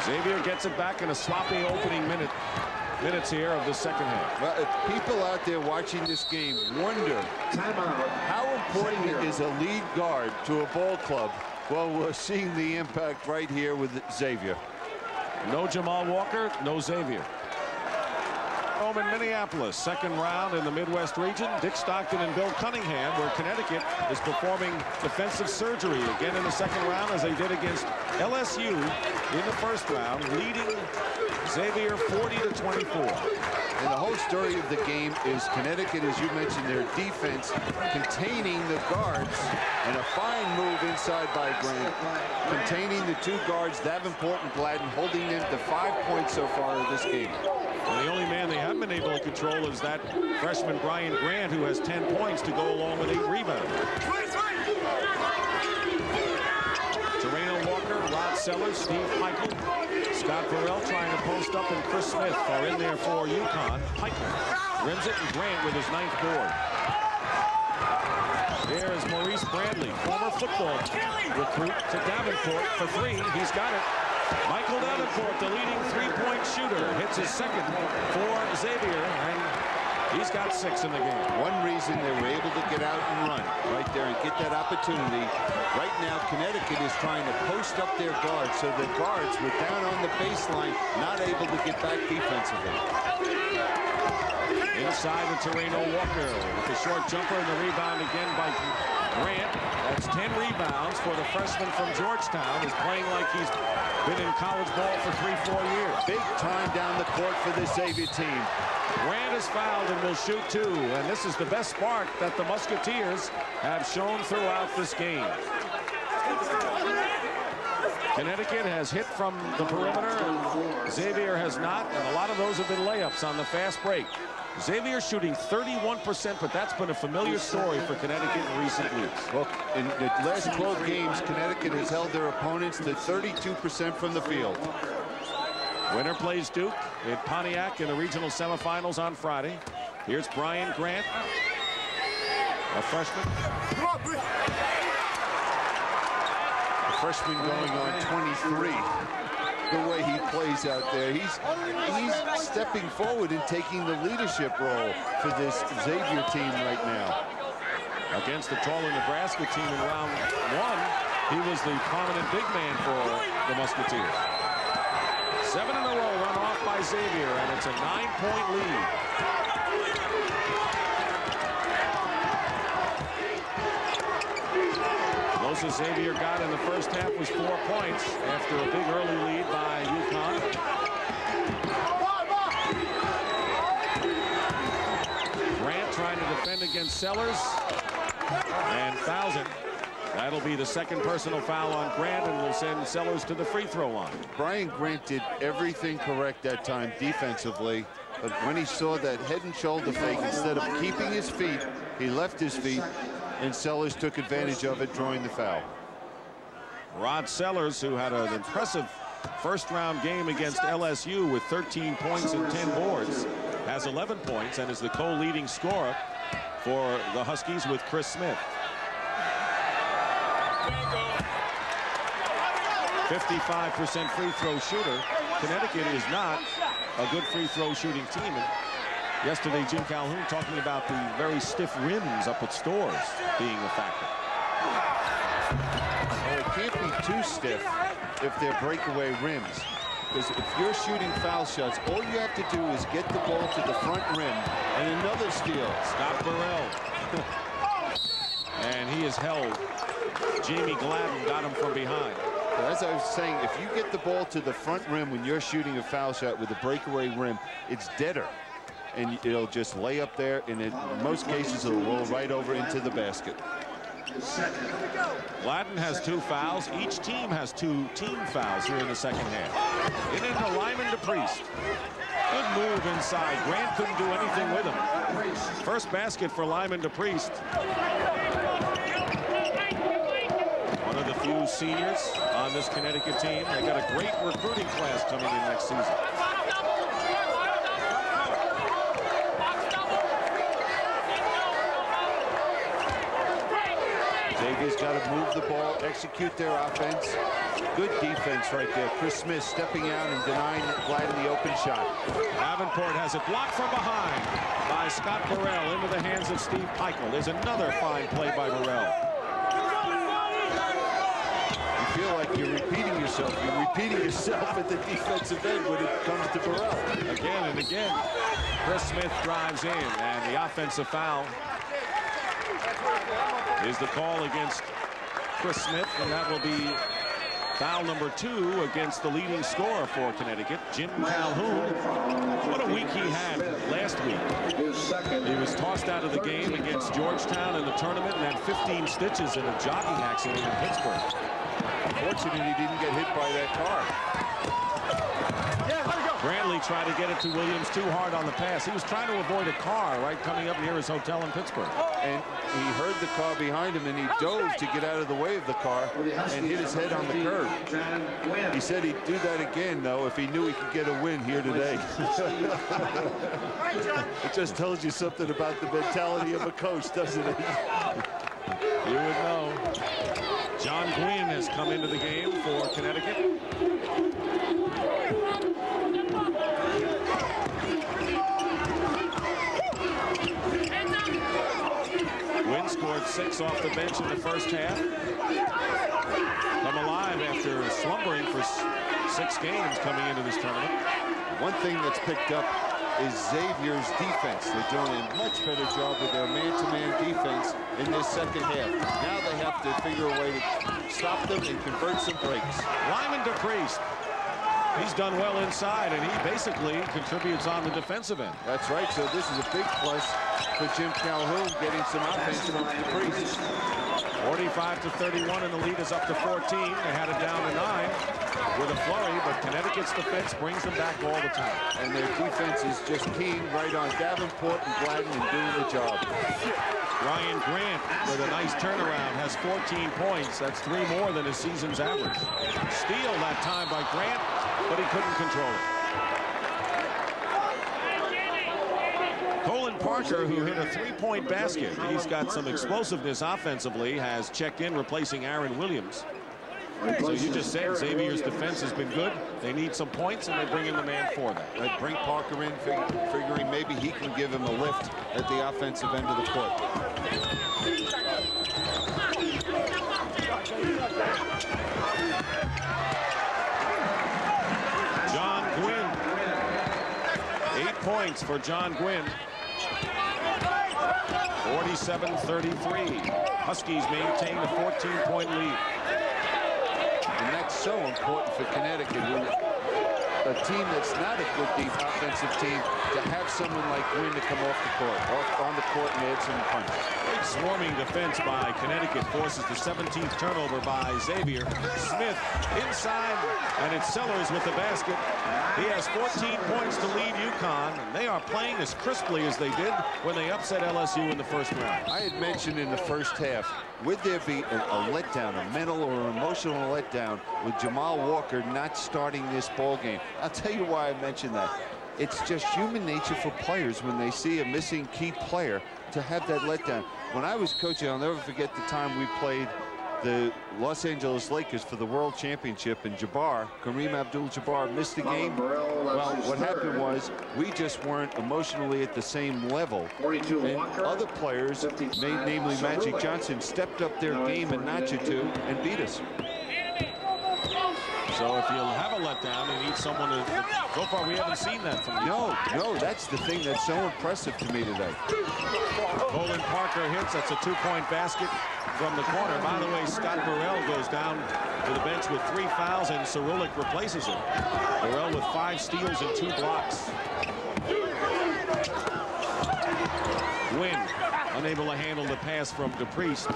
Xavier gets it back in a sloppy opening minutes here of the second half. Well, if people out there watching this game wonder how important is a lead guard to a ball club, well, we're seeing the impact right here with Xavier. No Jamal Walker, no Xavier. Home in Minneapolis, second round in the Midwest region. Dick Stockton and Bill Cunningham, where Connecticut is performing defensive surgery again in the second round, as they did against LSU in the first round, leading Xavier 40-24. And the whole story of the game is Connecticut, as you mentioned, their defense containing the guards, and a fine move inside by Grant, containing the 2 guards, Davenport and Gladden, holding them to 5 points so far in this game. And the only man they haven't been able to control is that freshman Brian Grant, who has 10 points to go along with 8 rebounds. Terreno Walker, Rod Sellers, Steve Peichel, Scott Burrell trying to post up, and Chris Smith are in there for UConn. Peichel rims it, and Grant with his 9th board. There is Maurice Brantley, former football recruit, to Davenport for 3. He's got it. Michael Davenport, the leading 3-point shooter, hits his second for Xavier, and He's got 6 in the game. One reason they were able to get out and run right there and get that opportunity. Right now, Connecticut is trying to post up their guards, so the guards were down on the baseline, not able to get back defensively. Inside the Torino Walker with the short jumper and the rebound again by Grant. That's 10 rebounds for the freshman from Georgetown. He's playing like he's been in college ball for 3-4 years. Big time down the court for the Xavier team. Grant is fouled and will shoot 2. And this is the best spark that the Musketeers have shown throughout this game. Connecticut has hit from the perimeter, and Xavier has not, and a lot of those have been layups on the fast break. Xavier shooting 31%, but that's been a familiar story for Connecticut in recent weeks. Well, in the last 12 games, Connecticut has held their opponents to 32% from the field. Winner plays Duke in Pontiac in the regional semifinals on Friday. Here's Brian Grant, a freshman. A freshman going on 23. The way he plays out there, he's stepping forward and taking the leadership role for this Xavier team right now. Against the taller Nebraska team in round 1, he was the prominent big man for the Musketeers. 7 in a row run off by Xavier, and it's a 9-point lead. Closest Xavier got in the first half was 4 points after a big early lead by UConn. Grant trying to defend against Sellers and fouls him. That'll be the second personal foul on Grant and will send Sellers to the free throw line. Brian Grant did everything correct that time defensively, but when he saw that head and shoulder fake, instead of keeping his feet, he left his feet, and Sellers took advantage of it, drawing the foul. Rod Sellers, who had an impressive first-round game against LSU with 13 points and 10 boards, has 11 points and is the co-leading scorer for the Huskies with Chris Smith. 55% free throw shooter. Connecticut is not a good free throw shooting team. And yesterday, Jim Calhoun talking about the very stiff rims up at Stores being a factor. Well, it can't be too stiff if they're breakaway rims. Because if you're shooting foul shots, all you have to do is get the ball to the front rim and another steal. Scott Burrell. And he is held. Jamie Gladden got him from behind. As I was saying, if you get the ball to the front rim when you're shooting a foul shot with a breakaway rim, it's deader. And it'll just lay up there, and in most cases, it'll roll right over into the basket. Gladden has 2 fouls. Each team has 2 team fouls here in the second half. In into Lyman to Priest. Good move inside. Grant couldn't do anything with him. First basket for Lyman to Priest. One of the few seniors on this Connecticut team. They got a great recruiting class coming in next season. Xavier's got to move the ball, execute their offense. Good defense right there. Chris Smith stepping out and denying Gladden the open shot. Davenport has it blocked from behind by Scott Burrell into the hands of Steve Peichel. There's another fine play by Burrell. You feel like you're repeating yourself. You're repeating yourself at the defensive end when it comes to Burrell. Again and again. Chris Smith drives in, and the offensive foul is the call against Chris Smith, and that will be foul number 2 against the leading scorer for Connecticut, Jim Calhoun. What a week he had last week. He was tossed out of the game against Georgetown in the tournament and had 15 stitches in a jogging accident in Pittsburgh. Unfortunately, he didn't get hit by that car. Brantley tried to get it to Williams too hard on the pass. He was trying to avoid a car right coming up near his hotel in Pittsburgh. And he heard the car behind him, and he dove to get out of the way of the car and hit his head on the curb. He said he'd do that again, though, if he knew he could get a win here today. It just tells you something about the mentality of a coach, doesn't it? You would know. John Gwynn has come into the game for Connecticut. with 6 off the bench in the first half. Come alive after slumbering for 6 games coming into this tournament. One thing that's picked up is Xavier's defense. They're doing a much better job with their man-to-man defense in this second half. Now they have to figure a way to stop them and convert some breaks. Lyman DePriest. He's done well inside, and he basically contributes on the defensive end. That's right. So this is a big plus for Jim Calhoun, getting some offense from DePriest. 45-31, and the lead is up to 14. They had it down to 9 with a flurry, but Connecticut's defense brings them back all the time. And their defense is just keying right on Davenport and Gladden and doing the job. Ryan Grant with a nice turnaround has 14 points. That's 3 more than his season's average. Steal that time by Grant, but he couldn't control it. Colin Parker, who hit a 3-point basket. He's got some explosiveness offensively, has checked in replacing Aaron Williams. So you just said Xavier's defense has been good. They need some points, and they bring in the man for that. They bring Parker in, figuring maybe he can give him a lift at the offensive end of the court. John Gwynn. 8 points for John Gwynn. 47-33. Huskies maintain a 14-point lead. And that's so important for Connecticut, when a team that's not a good deep offensive team, to have someone like Gwynn to come off the court, on the court and add some punch. Big swarming defense by Connecticut forces the 17th turnover by Xavier. Smith inside, and it's Sellers with the basket. He has 14 points to lead UConn, and they are playing as crisply as they did when they upset LSU in the first round. I had mentioned in the first half, would there be a letdown, a mental or an emotional letdown with Jamal Walker not starting this ball game? I'll tell you why I mentioned that. It's just human nature for players when they see a missing key player to have that letdown. When I was coaching, I'll never forget the time we played the Los Angeles Lakers for the World Championship, and Kareem Abdul-Jabbar missed the game. Well, what happened was we just weren't emotionally at the same level. And other players, namely Magic Johnson, stepped up their game a notch or two and beat us. So if you'll have a letdown, you need someone to... So far, we haven't seen that from you. No, that's the thing that's so impressive to me today. Colin Parker hits. That's a 2-point basket from the corner. By the way, Scott Burrell goes down to the bench with 3 fouls, and Cerulic replaces him. Burrell with 5 steals and 2 blocks. Gwynn unable to handle the pass from DePriest.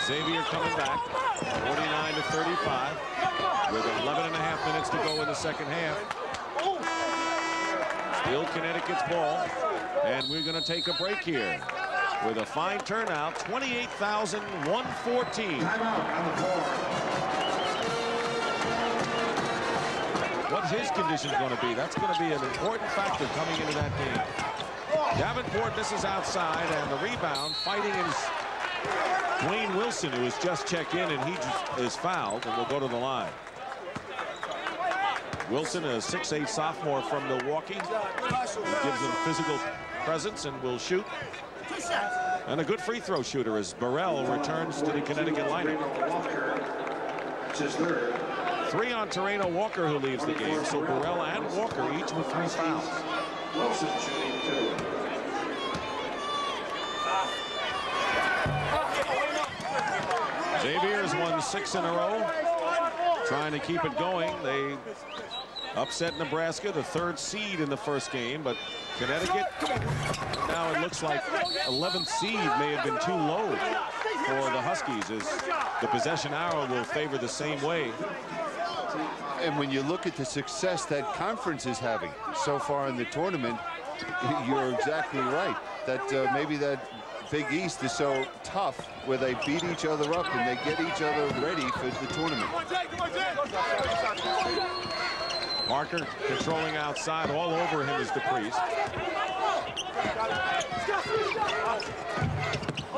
Xavier coming back, 49-35, with 11.5 minutes to go in the second half. Still Connecticut's ball, and we're going to take a break here with a fine turnout, 28,114. What's his condition going to be? That's going to be an important factor coming into that game. Davenport misses outside, and the rebound fighting is Dwayne Wilson, who has just checked in, and he is fouled and will go to the line. Wilson, a 6'8" sophomore from Milwaukee, gives him physical presence and will shoot. And a good free throw shooter as Burrell returns to the Connecticut lineup. 3 on Terreno Walker, who leaves the game. So Burrell and Walker each with 3 fouls. Wilson shooting 2. Xavier has won 6 in a row, trying to keep it going. They upset Nebraska, the 3rd seed in the first game, but Connecticut, now it looks like 11th seed may have been too low for the Huskies, as the possession arrow will favor the same way. And when you look at the success that conference is having so far in the tournament, you're exactly right. That maybe that Big East is so tough, where they beat each other up and they get each other ready for the tournament. Parker controlling outside. All over him is DePriest.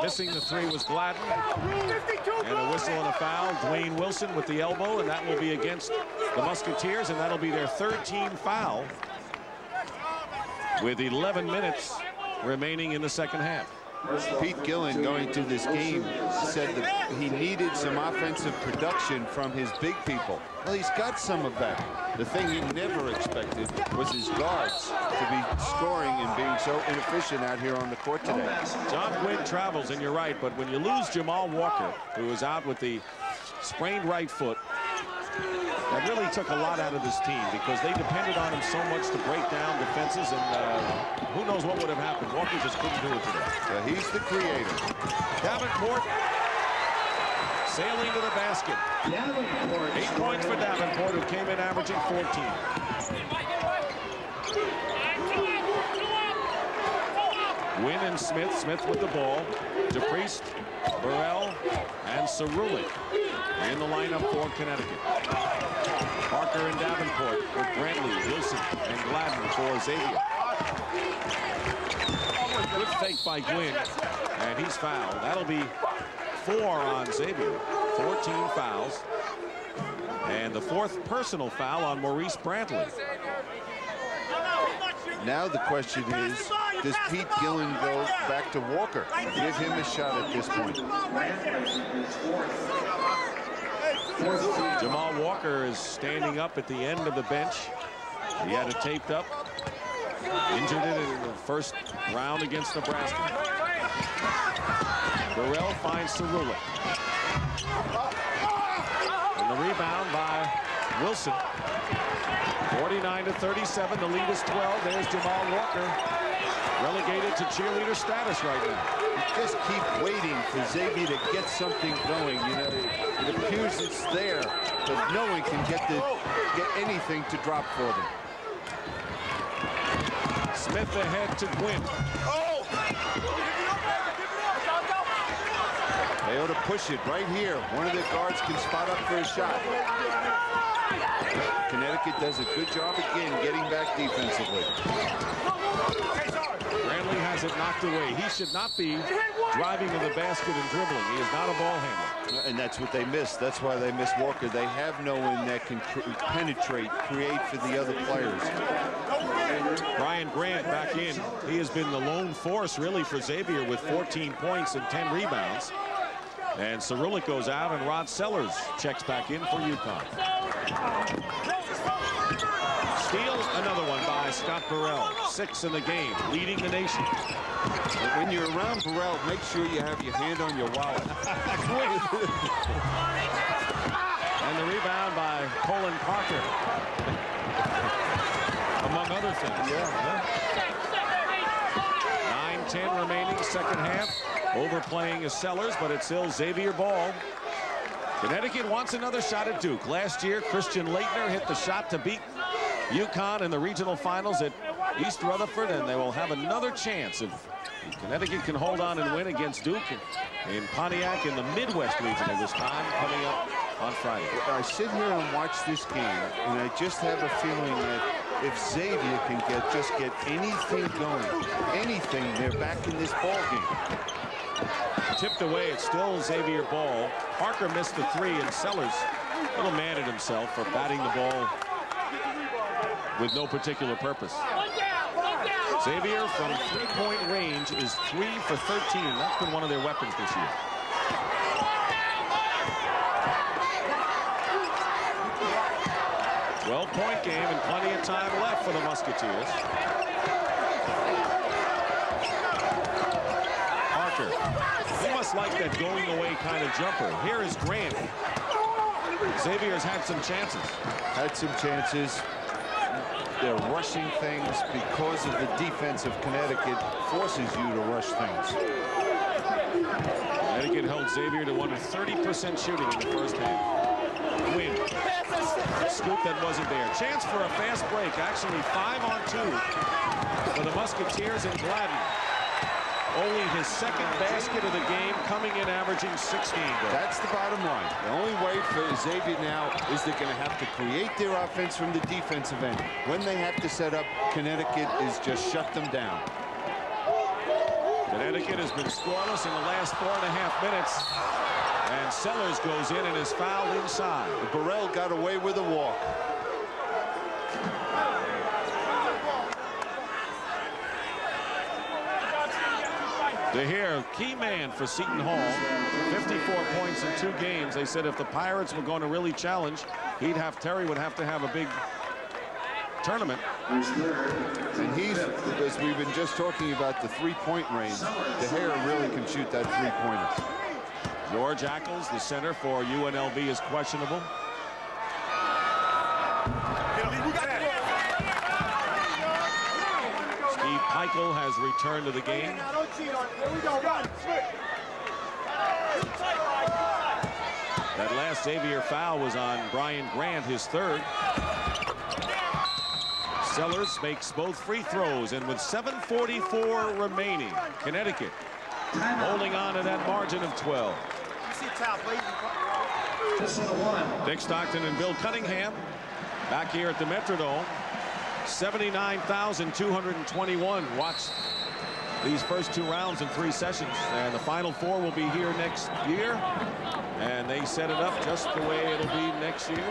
Missing the 3 was Gladden. And a whistle and a foul. Dwayne Wilson with the elbow, and that will be against the Musketeers, and that'll be their 3rd team foul with 11 minutes remaining in the second half. Pete Gillen, going to this game, said that he needed some offensive production from his big people. Well, he's got some of that. The thing he never expected was his guards to be scoring and being so inefficient out here on the court today. John Gwynn travels, and you're right, but when you lose Jamal Walker, who is out with the sprained right foot, that really took a lot out of this team because they depended on him so much to break down defenses, and who knows what would have happened. Walker just couldn't do it today. He's the creator. Davenport sailing to the basket. 8 points for Davenport, who came in averaging 14. Wynn and Smith. Smith with the ball. DePriest, Burrell, and Cerulic in the lineup for Connecticut. Parker and Davenport with Brantley, Wilson, and Gladden for Xavier. Good fake by Gwynn, and he's fouled. That'll be 4 on Xavier. 14 fouls. And the 4th personal foul on Maurice Brantley. Now the question is, does Pete Gillen go back to Walker? Give him a shot at this point. Jamal Walker is standing up at the end of the bench. He had it taped up. Injured it in the first round against Nebraska. Burrell finds Cerulic. And the rebound by Wilson. 49-37. The lead is 12. There's Jamal Walker. Relegated to cheerleader status right now. You just keep waiting for Xavier to get something going. You know, it appears it's there, but no one can get anything to drop for them. Smith ahead to Gwynn. They ought to push it right here. One of the guards can spot up for a shot. Connecticut does a good job again getting back defensively. Brantley has it knocked away. He should not be driving to the basket and dribbling. He is not a ball handler. And that's what they missed. That's why they missed Walker. They have no one that can penetrate, create for the other players. Brian Grant back in. He has been the lone force really for Xavier with 14 points and 10 rebounds. And Cerulic goes out, and Rod Sellers checks back in for UConn. Steal, another one by Scott Burrell. 6 in the game, leading the nation. But when you're around Burrell, make sure you have your hand on your wallet. And the rebound by Colin Parker. Among other things. Yeah. 9-10 remaining, second half. Overplaying is Sellers, but it's still Xavier ball. Connecticut wants another shot at Duke. Last year, Christian Laettner hit the shot to beat UConn in the regional finals at East Rutherford, and they will have another chance if Connecticut can hold on and win against Duke in Pontiac in the Midwest region at this time coming up on Friday. I sit here and watch this game, and I just have a feeling that if Xavier can just get anything going, anything, they're back in this ball game. Tipped away, it's still Xavier ball. Parker missed the 3, and Sellers a little mad at himself for batting the ball with no particular purpose. Xavier from 3-point range is 3 for 13. That's been one of their weapons this year. Point game and plenty of time left for the Musketeers. Parker. He must like that going away kind of jumper. Here is Grant. Xavier's had some chances. They're rushing things because of the defense of Connecticut forces you to rush things. Connecticut held Xavier to under 30% shooting in the first half. Win. Scoop that wasn't there. Chance for a fast break. Actually 5-on-2 for the Musketeers and Gladden. Only his second basket of the game, coming in averaging 16 goals. That's the bottom line. The only way for Xavier now is they're going to have to create their offense from the defensive end. When they have to set up, Connecticut is just shut them down. Connecticut has been scoreless in the last 4.5 minutes. And Sellers goes in and is fouled inside. Burrell got away with a walk. DeHare, key man for Seton Hall. 54 points in 2 games. They said if the Pirates were going to really challenge, Terry would have to have a big tournament. And he's, as we've been just talking about the 3-point range, DeHare really can shoot that 3-pointer. George Ackles, the center for UNLV, is questionable. Steve Peichel has returned to the game. That last Xavier foul was on Brian Grant, his 3rd. Sellers makes both free throws, and with 7:44 remaining, Connecticut holding on to that margin of 12. Dick Stockton and Bill Cunningham back here at the Metrodome. 79,221 watched these first 2 rounds in 3 sessions, and the Final Four will be here next year, and they set it up just the way it'll be next year.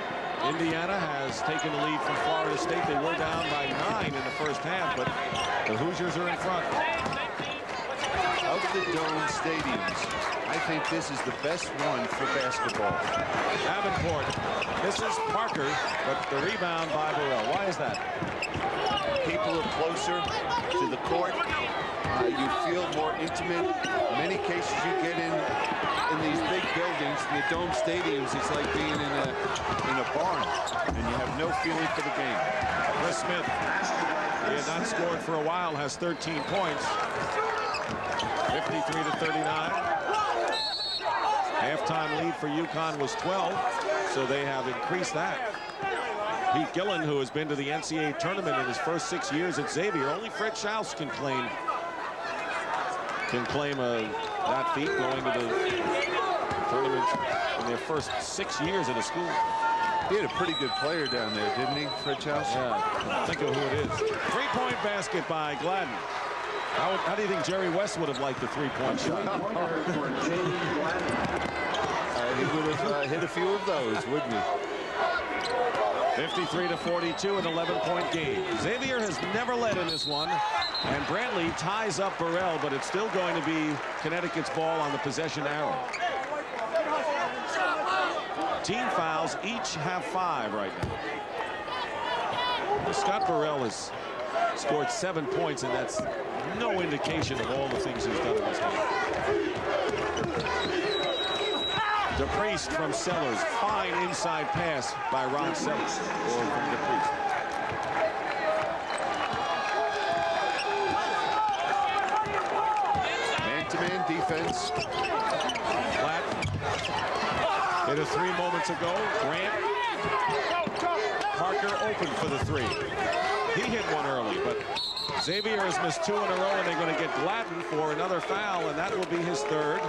Indiana has taken the lead from Florida State. They were down by 9 in the first half, but the Hoosiers are in front. Of the dome stadiums, I think this is the best one for basketball. Davenport misses Parker, but the rebound by Burrell. Why is that? People are closer to the court. You feel more intimate. In many cases, you get in these big buildings, in the dome stadiums. It's like being in a barn, and you have no feeling for the game. Chris Smith, he had not scored for a while, has 13 points. 53-39. Halftime lead for UConn was 12, so they have increased that. Pete Gillen, who has been to the NCAA tournament in his first 6 years at Xavier, only Fred Schaus can claim that feat, going to the tournament in their first 6 years at a school. He had a pretty good player down there, didn't he, Fred Schaus? Yeah, think of who it is. 3-point basket by Gladden. How do you think Jerry West would have liked the 3-point shot? He would have hit a few of those, wouldn't he? 53-42, an 11-point game. Xavier has never led in this one, and Brantley ties up Burrell, but it's still going to be Connecticut's ball on the possession arrow. Team fouls each have 5 right now. Scott Burrell has scored 7 points, and that's no indication of all the things he's done in this game. DePriest from Sellers. Fine inside pass by Ron Sellers. Or from DePriest. Man-to-man defense. Flat. Hit a 3 moments ago. Grant. Parker open for the 3. He hit one early, but Xavier has missed 2 in a row, and they're going to get Gladden for another foul, and that will be his 3rd.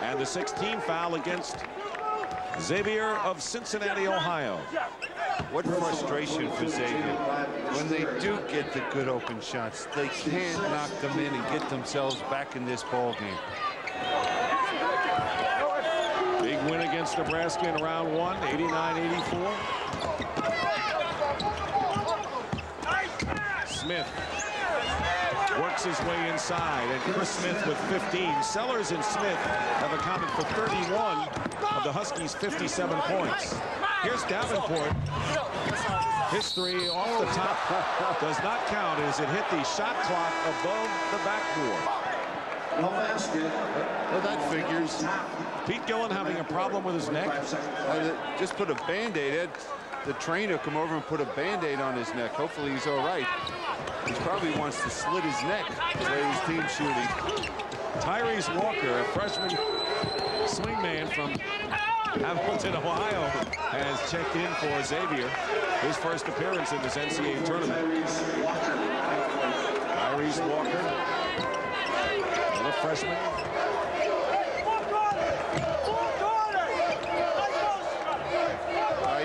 And the 16th foul against Xavier of Cincinnati, Ohio. What frustration for Xavier. When they do get the good open shots, they can't knock them in and get themselves back in this ball game. Big win against Nebraska in round 1, 89-84. Smith works his way inside, and Chris Smith with 15. Sellers and Smith have accounted for 31 of the Huskies' 57 points. Here's Davenport. His 3 off the top does not count as it hit the shot clock above the backboard. Well, that figures. Pete Gillen having a problem with his neck. Just put a Band-Aid. The trainer come over and put a Band-Aid on his neck. Hopefully he's all right. He probably wants to slit his neck the way his team's shooting. Tyrese Walker, a freshman swingman from Hamilton, Ohio, has checked in for Xavier. His first appearance in this NCAA tournament. Tyrese Walker, another freshman.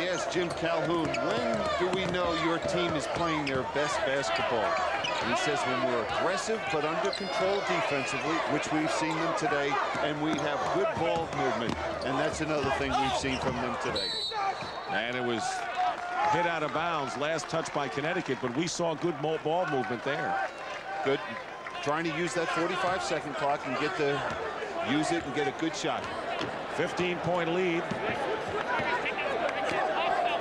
Yes, Jim Calhoun, when do we know your team is playing their best basketball? And he says when we're aggressive but under control defensively, which we've seen them today, and we have good ball movement. And that's another thing we've seen from them today. And it was hit out of bounds, last touch by Connecticut, but we saw good ball movement there. Good. trying to use that 45-second clock and use it and get a good shot. 15-point lead.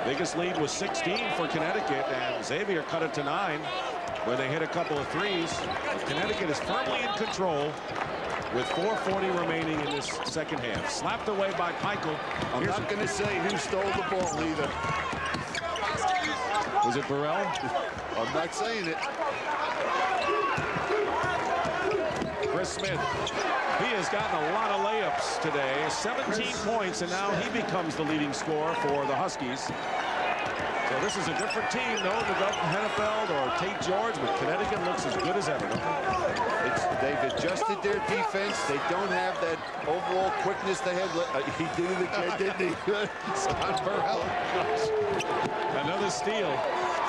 Biggest lead was 16 for Connecticut, and Xavier cut it to 9 when they hit a couple of threes. Connecticut is firmly in control with 4:40 remaining in this second half. Slapped away by Michael. I'm not going to say who stole the ball either. Was it Burrell? I'm not saying it. Chris Smith. He has gotten a lot of layups today. 17 points, and now he becomes the leading scorer for the Huskies. So this is a different team, no Doug Hennefeld or Tate George, but Connecticut looks as good as ever. They've adjusted their defense. They don't have that overall quickness they had. He did it again, didn't he? Scott Burrell. Another steal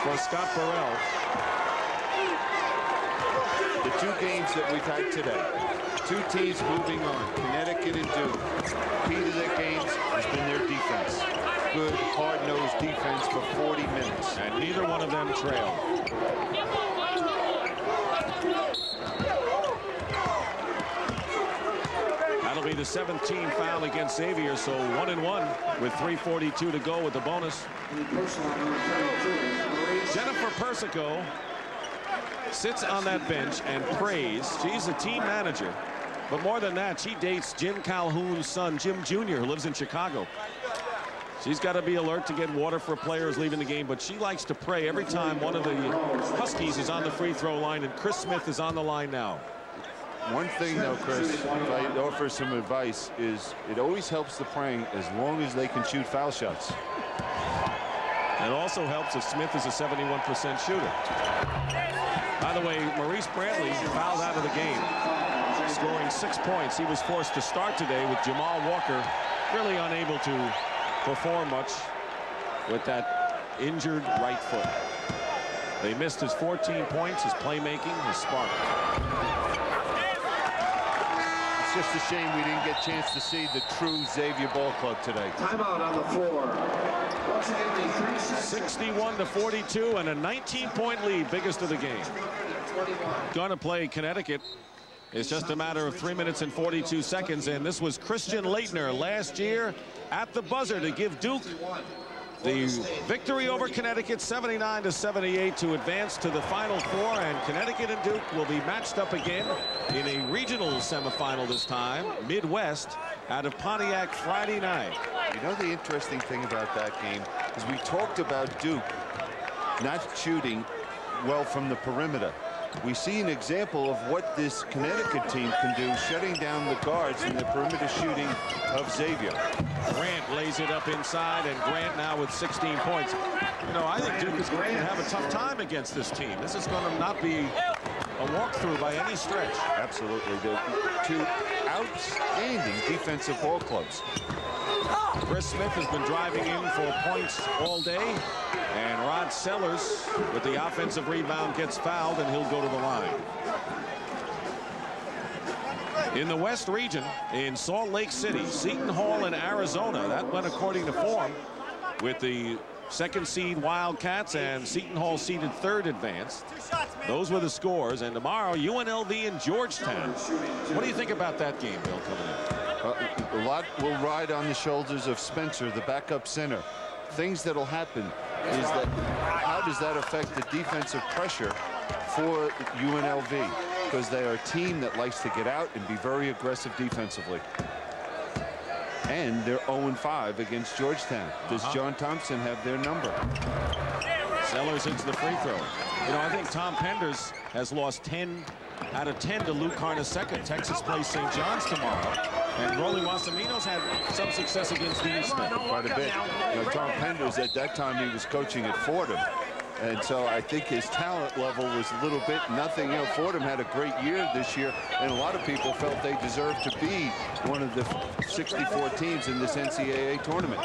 for Scott Burrell. The two games that we've had today, two teams moving on, Connecticut and Duke. Key to their games has been their defense. Good, hard-nosed defense for 40 minutes. And neither one of them trailed. That'll be the 17th foul against Xavier, so 1-1 with 3:42 to go with the bonus. Jennifer Persico sits on that bench and prays. She's a team manager, but more than that, she dates Jim Calhoun's son, Jim Jr., who lives in Chicago. She's got to be alert to get water for players leaving the game, but she likes to pray every time one of the Huskies is on the free throw line, and Chris Smith is on the line now. One thing, though, Chris, if I offer some advice, is it always helps the praying as long as they can shoot foul shots. It also helps if Smith is a 71% shooter. By the way, Maurice Brantley fouled out of the game, scoring 6 points. He was forced to start today with Jamal Walker really unable to perform much with that injured right foot. They missed his 14 points, his playmaking, his spark. It's just a shame we didn't get a chance to see the true Xavier Ball Club today. Timeout on the floor. 61-42 and a 19-point lead, biggest of the game. Going to play Connecticut. It's just a matter of 3 minutes and 42 seconds, and this was Christian Laettner last year at the buzzer to give Duke the victory over Connecticut, 79-78, to advance to the Final Four, and Connecticut and Duke will be matched up again in a regional semifinal this time, Midwest, out of Pontiac Friday night. You know, the interesting thing about that game is we talked about Duke not shooting well from the perimeter. We see an example of what this Connecticut team can do, shutting down the guards in the perimeter shooting of Xavier. Grant lays it up inside, and Grant now with 16 points. You know, I think Duke is going to have a tough time against this team. This is going to not be a walkthrough by any stretch. Absolutely. They're two outstanding defensive ball clubs. Chris Smith has been driving in for points all day, and Rod Sellers with the offensive rebound gets fouled, and he'll go to the line. In the West region, in Salt Lake City, Seton Hall in Arizona, that went according to form with the second seed Wildcats and Seton Hall seeded third advanced. Those were the scores, and tomorrow UNLV and Georgetown. What do you think about that game, Bill, coming in? A lot will ride on the shoulders of Spencer, the backup center. Things that'll happen is that how does that affect the defensive pressure for UNLV? Because they are a team that likes to get out and be very aggressive defensively. And they're 0-5 against Georgetown. Does John Thompson have their number? Sellers into the free throw. You know, I think Tom Penders has lost 10 out of 10 to Luke Carnesecca. Texas plays St. John's tomorrow. And Rolly Wassamino's had some success against Dean Smith. Quite a bit. You know, Tom Penders, at that time, he was coaching at Fordham. And so I think his talent level was a little bit nothing. You know, Fordham had a great year this year, and a lot of people felt they deserved to be one of the 64 teams in this NCAA tournament.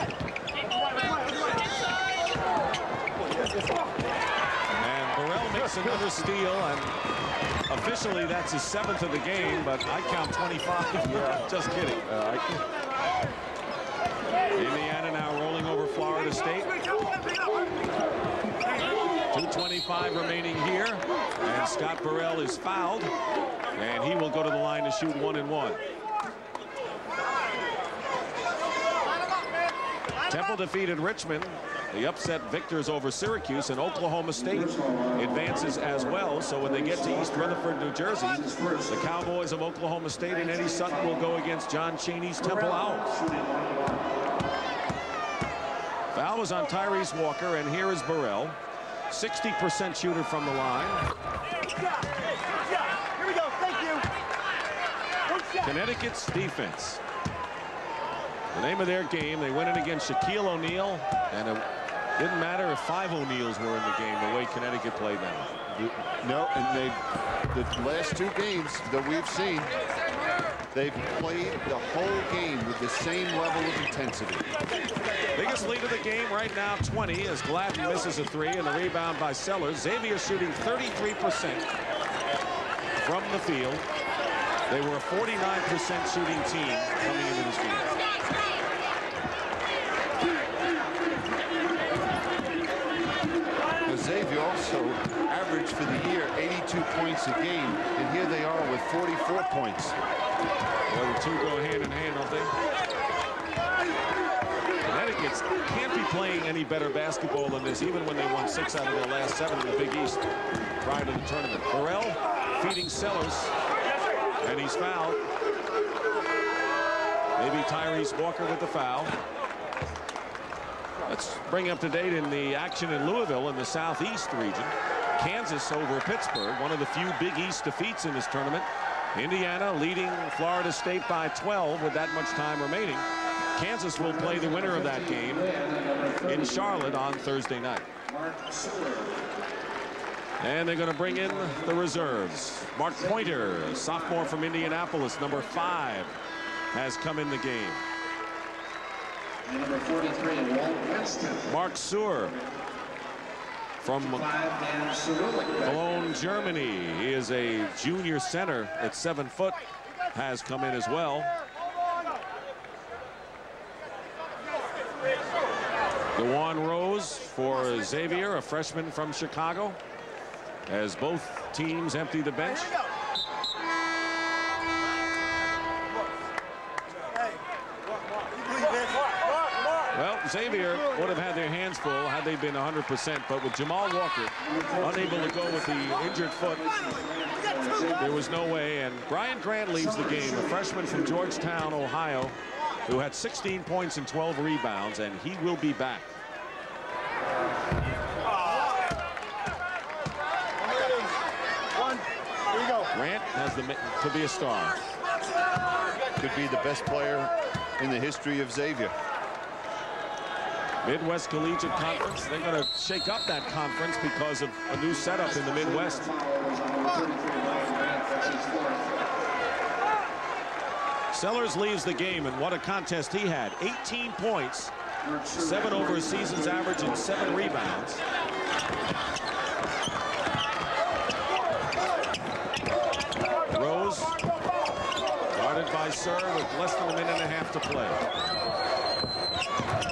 And Burrell makes another steal, and officially that's his 7th of the game, but I count 25. Yeah. Just kidding. Indiana now rolling over Florida State. 2:25 remaining here, and Scott Burrell is fouled, and he will go to the line to shoot 1-1. Temple defeated Richmond. The upset victors over Syracuse, and Oklahoma State advances as well. So when they get to East Rutherford, New Jersey, the Cowboys of Oklahoma State and Eddie Sutton will go against John Chaney's Temple Owls. Foul was on Tyrese Walker, and here is Burrell. 60% shooter from the line. Here we go. Thank you. Connecticut's defense. The name of their game, they went in against Shaquille O'Neal, and it didn't matter if 5 O'Neals were in the game, the way Connecticut played them. No, and the last 2 games that we've seen, they've played the whole game with the same level of intensity. Biggest lead of the game right now, 20, as Gladden misses a 3, and the rebound by Sellers. Xavier shooting 33% from the field. They were a 49% shooting team coming into this game. Xavier also averaged for the year 82 points a game, and here they are with 44 points. Well, the 2 go hand in hand, don't they? Connecticut can't be playing any better basketball than this, even when they won 6 out of their last 7 in the Big East prior to the tournament. Burrell feeding Sellers, and he's fouled. Maybe Tyrese Walker with the foul. Let's bring up to date in the action in Louisville in the Southeast region. Kansas over Pittsburgh, one of the few Big East defeats in this tournament. Indiana leading Florida State by 12 with that much time remaining. Kansas will play the winner of that game in Charlotte on Thursday night. And they're going to bring in the reserves. Mark Pointer, sophomore from Indianapolis, number 5, has come in the game. Number 43, Walt Winston. Mark Suhr from Cologne, Germany. He is a junior center at 7 foot, has come in as well. DeJuan Rose for Xavier, a freshman from Chicago, as both teams empty the bench. Well, Xavier would have had their hands full had they been 100%, but with Jamal Walker unable to go with the injured foot, there was no way. And Brian Grant leaves the game, a freshman from Georgetown, Ohio, who had 16 points and 12 rebounds, and he will be back. Grant has to be a star. Could be the best player in the history of Xavier. Midwest Collegiate Conference. They're going to shake up that conference because of a new setup in the Midwest. Sellers leaves the game, and what a contest he had. 18 points, 7 over a season's average, and 7 rebounds. Rose, guarded by Suhr with less than a minute and a half to play.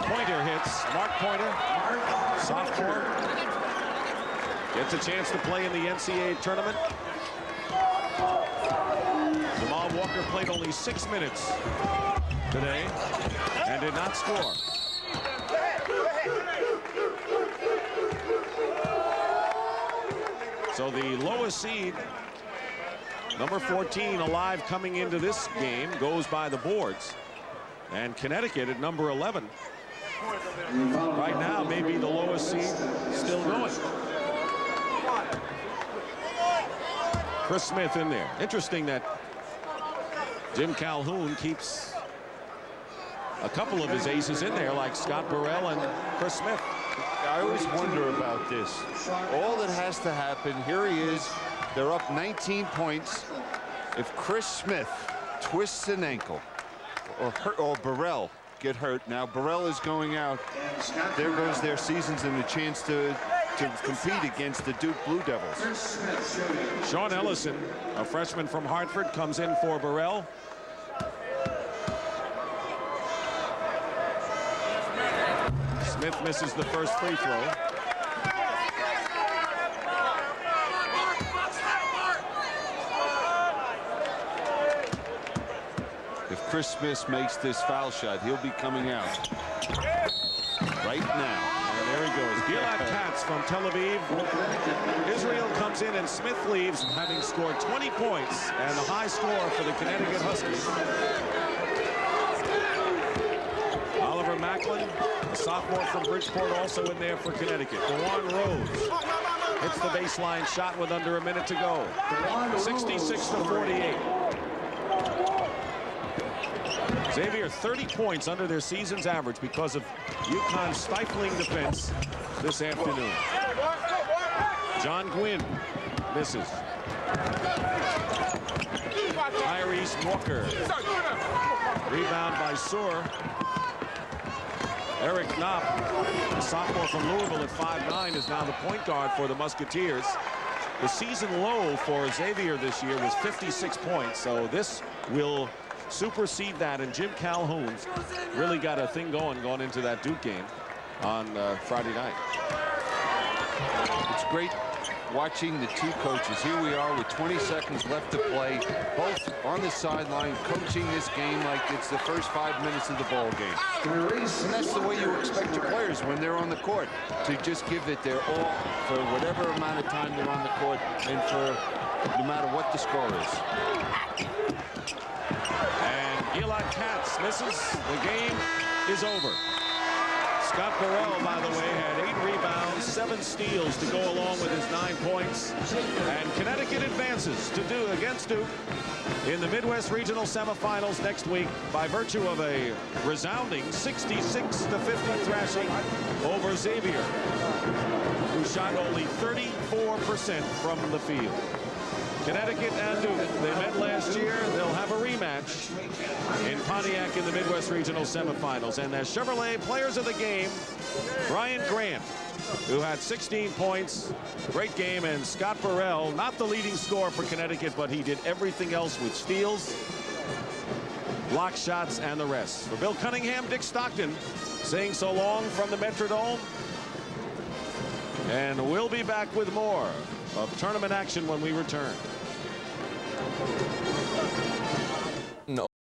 Pointer hits. Mark Pointer, sophomore, gets a chance to play in the NCAA tournament. Jamal Walker played only 6 minutes today and did not score. So the lowest seed, number 14, alive coming into this game, goes by the boards. And Connecticut at number 11. Right now, maybe the lowest seed still going. Chris Smith in there. Interesting that Jim Calhoun keeps a couple of his aces in there, like Scott Burrell and Chris Smith. I always wonder about this. All that has to happen, here he is, they're up 19 points. If Chris Smith twists an ankle, or Burrell get hurt, now Burrell is going out, there goes their seasons and a chance to compete against the Duke Blue Devils. Sean Ellison, a freshman from Hartford, comes in for Burrell. Smith misses the first free throw. Chris Smith makes this foul shot, he'll be coming out right now. And there he goes. Gilad Katz from Tel Aviv. Israel comes in and Smith leaves, having scored 20 points and the high score for the Connecticut Huskies. Oliver Macklin, a sophomore from Bridgeport, also in there for Connecticut. DeJuan Rose hits the baseline shot with under a minute to go. 66-48. Xavier 30 points under their season's average because of UConn's stifling defense this afternoon. John Gwynn misses. Tyrese Walker. Rebound by Soar. Eric Knopp, a sophomore from Louisville at 5'9", is now the point guard for the Musketeers. The season low for Xavier this year was 56 points, so this will supersede that, and Jim Calhoun's really got a thing going into that Duke game on Friday night. It's great watching the two coaches. Here we are with 20 seconds left to play, both on the sideline coaching this game like it's the first 5 minutes of the ball game. And that's the way you expect your players when they're on the court, to just give it their all for whatever amount of time they're on the court and for no matter what the score is. And Gilad Katz misses. The game is over. Scott Burrell, by the way, had 8 rebounds, 7 steals to go along with his 9 points. And Connecticut advances to against Duke in the Midwest Regional Semifinals next week by virtue of a resounding 66-50 thrashing over Xavier, who shot only 34% from the field. Connecticut and Duke, they met last year. They'll have a rematch in Pontiac in the Midwest Regional Semifinals. And as Chevrolet players of the game, Brian Grant, who had 16 points, great game, and Scott Burrell, not the leading scorer for Connecticut, but he did everything else with steals, block shots, and the rest. For Bill Cunningham, Dick Stockton saying so long from the Metrodome. And we'll be back with more of tournament action when we return.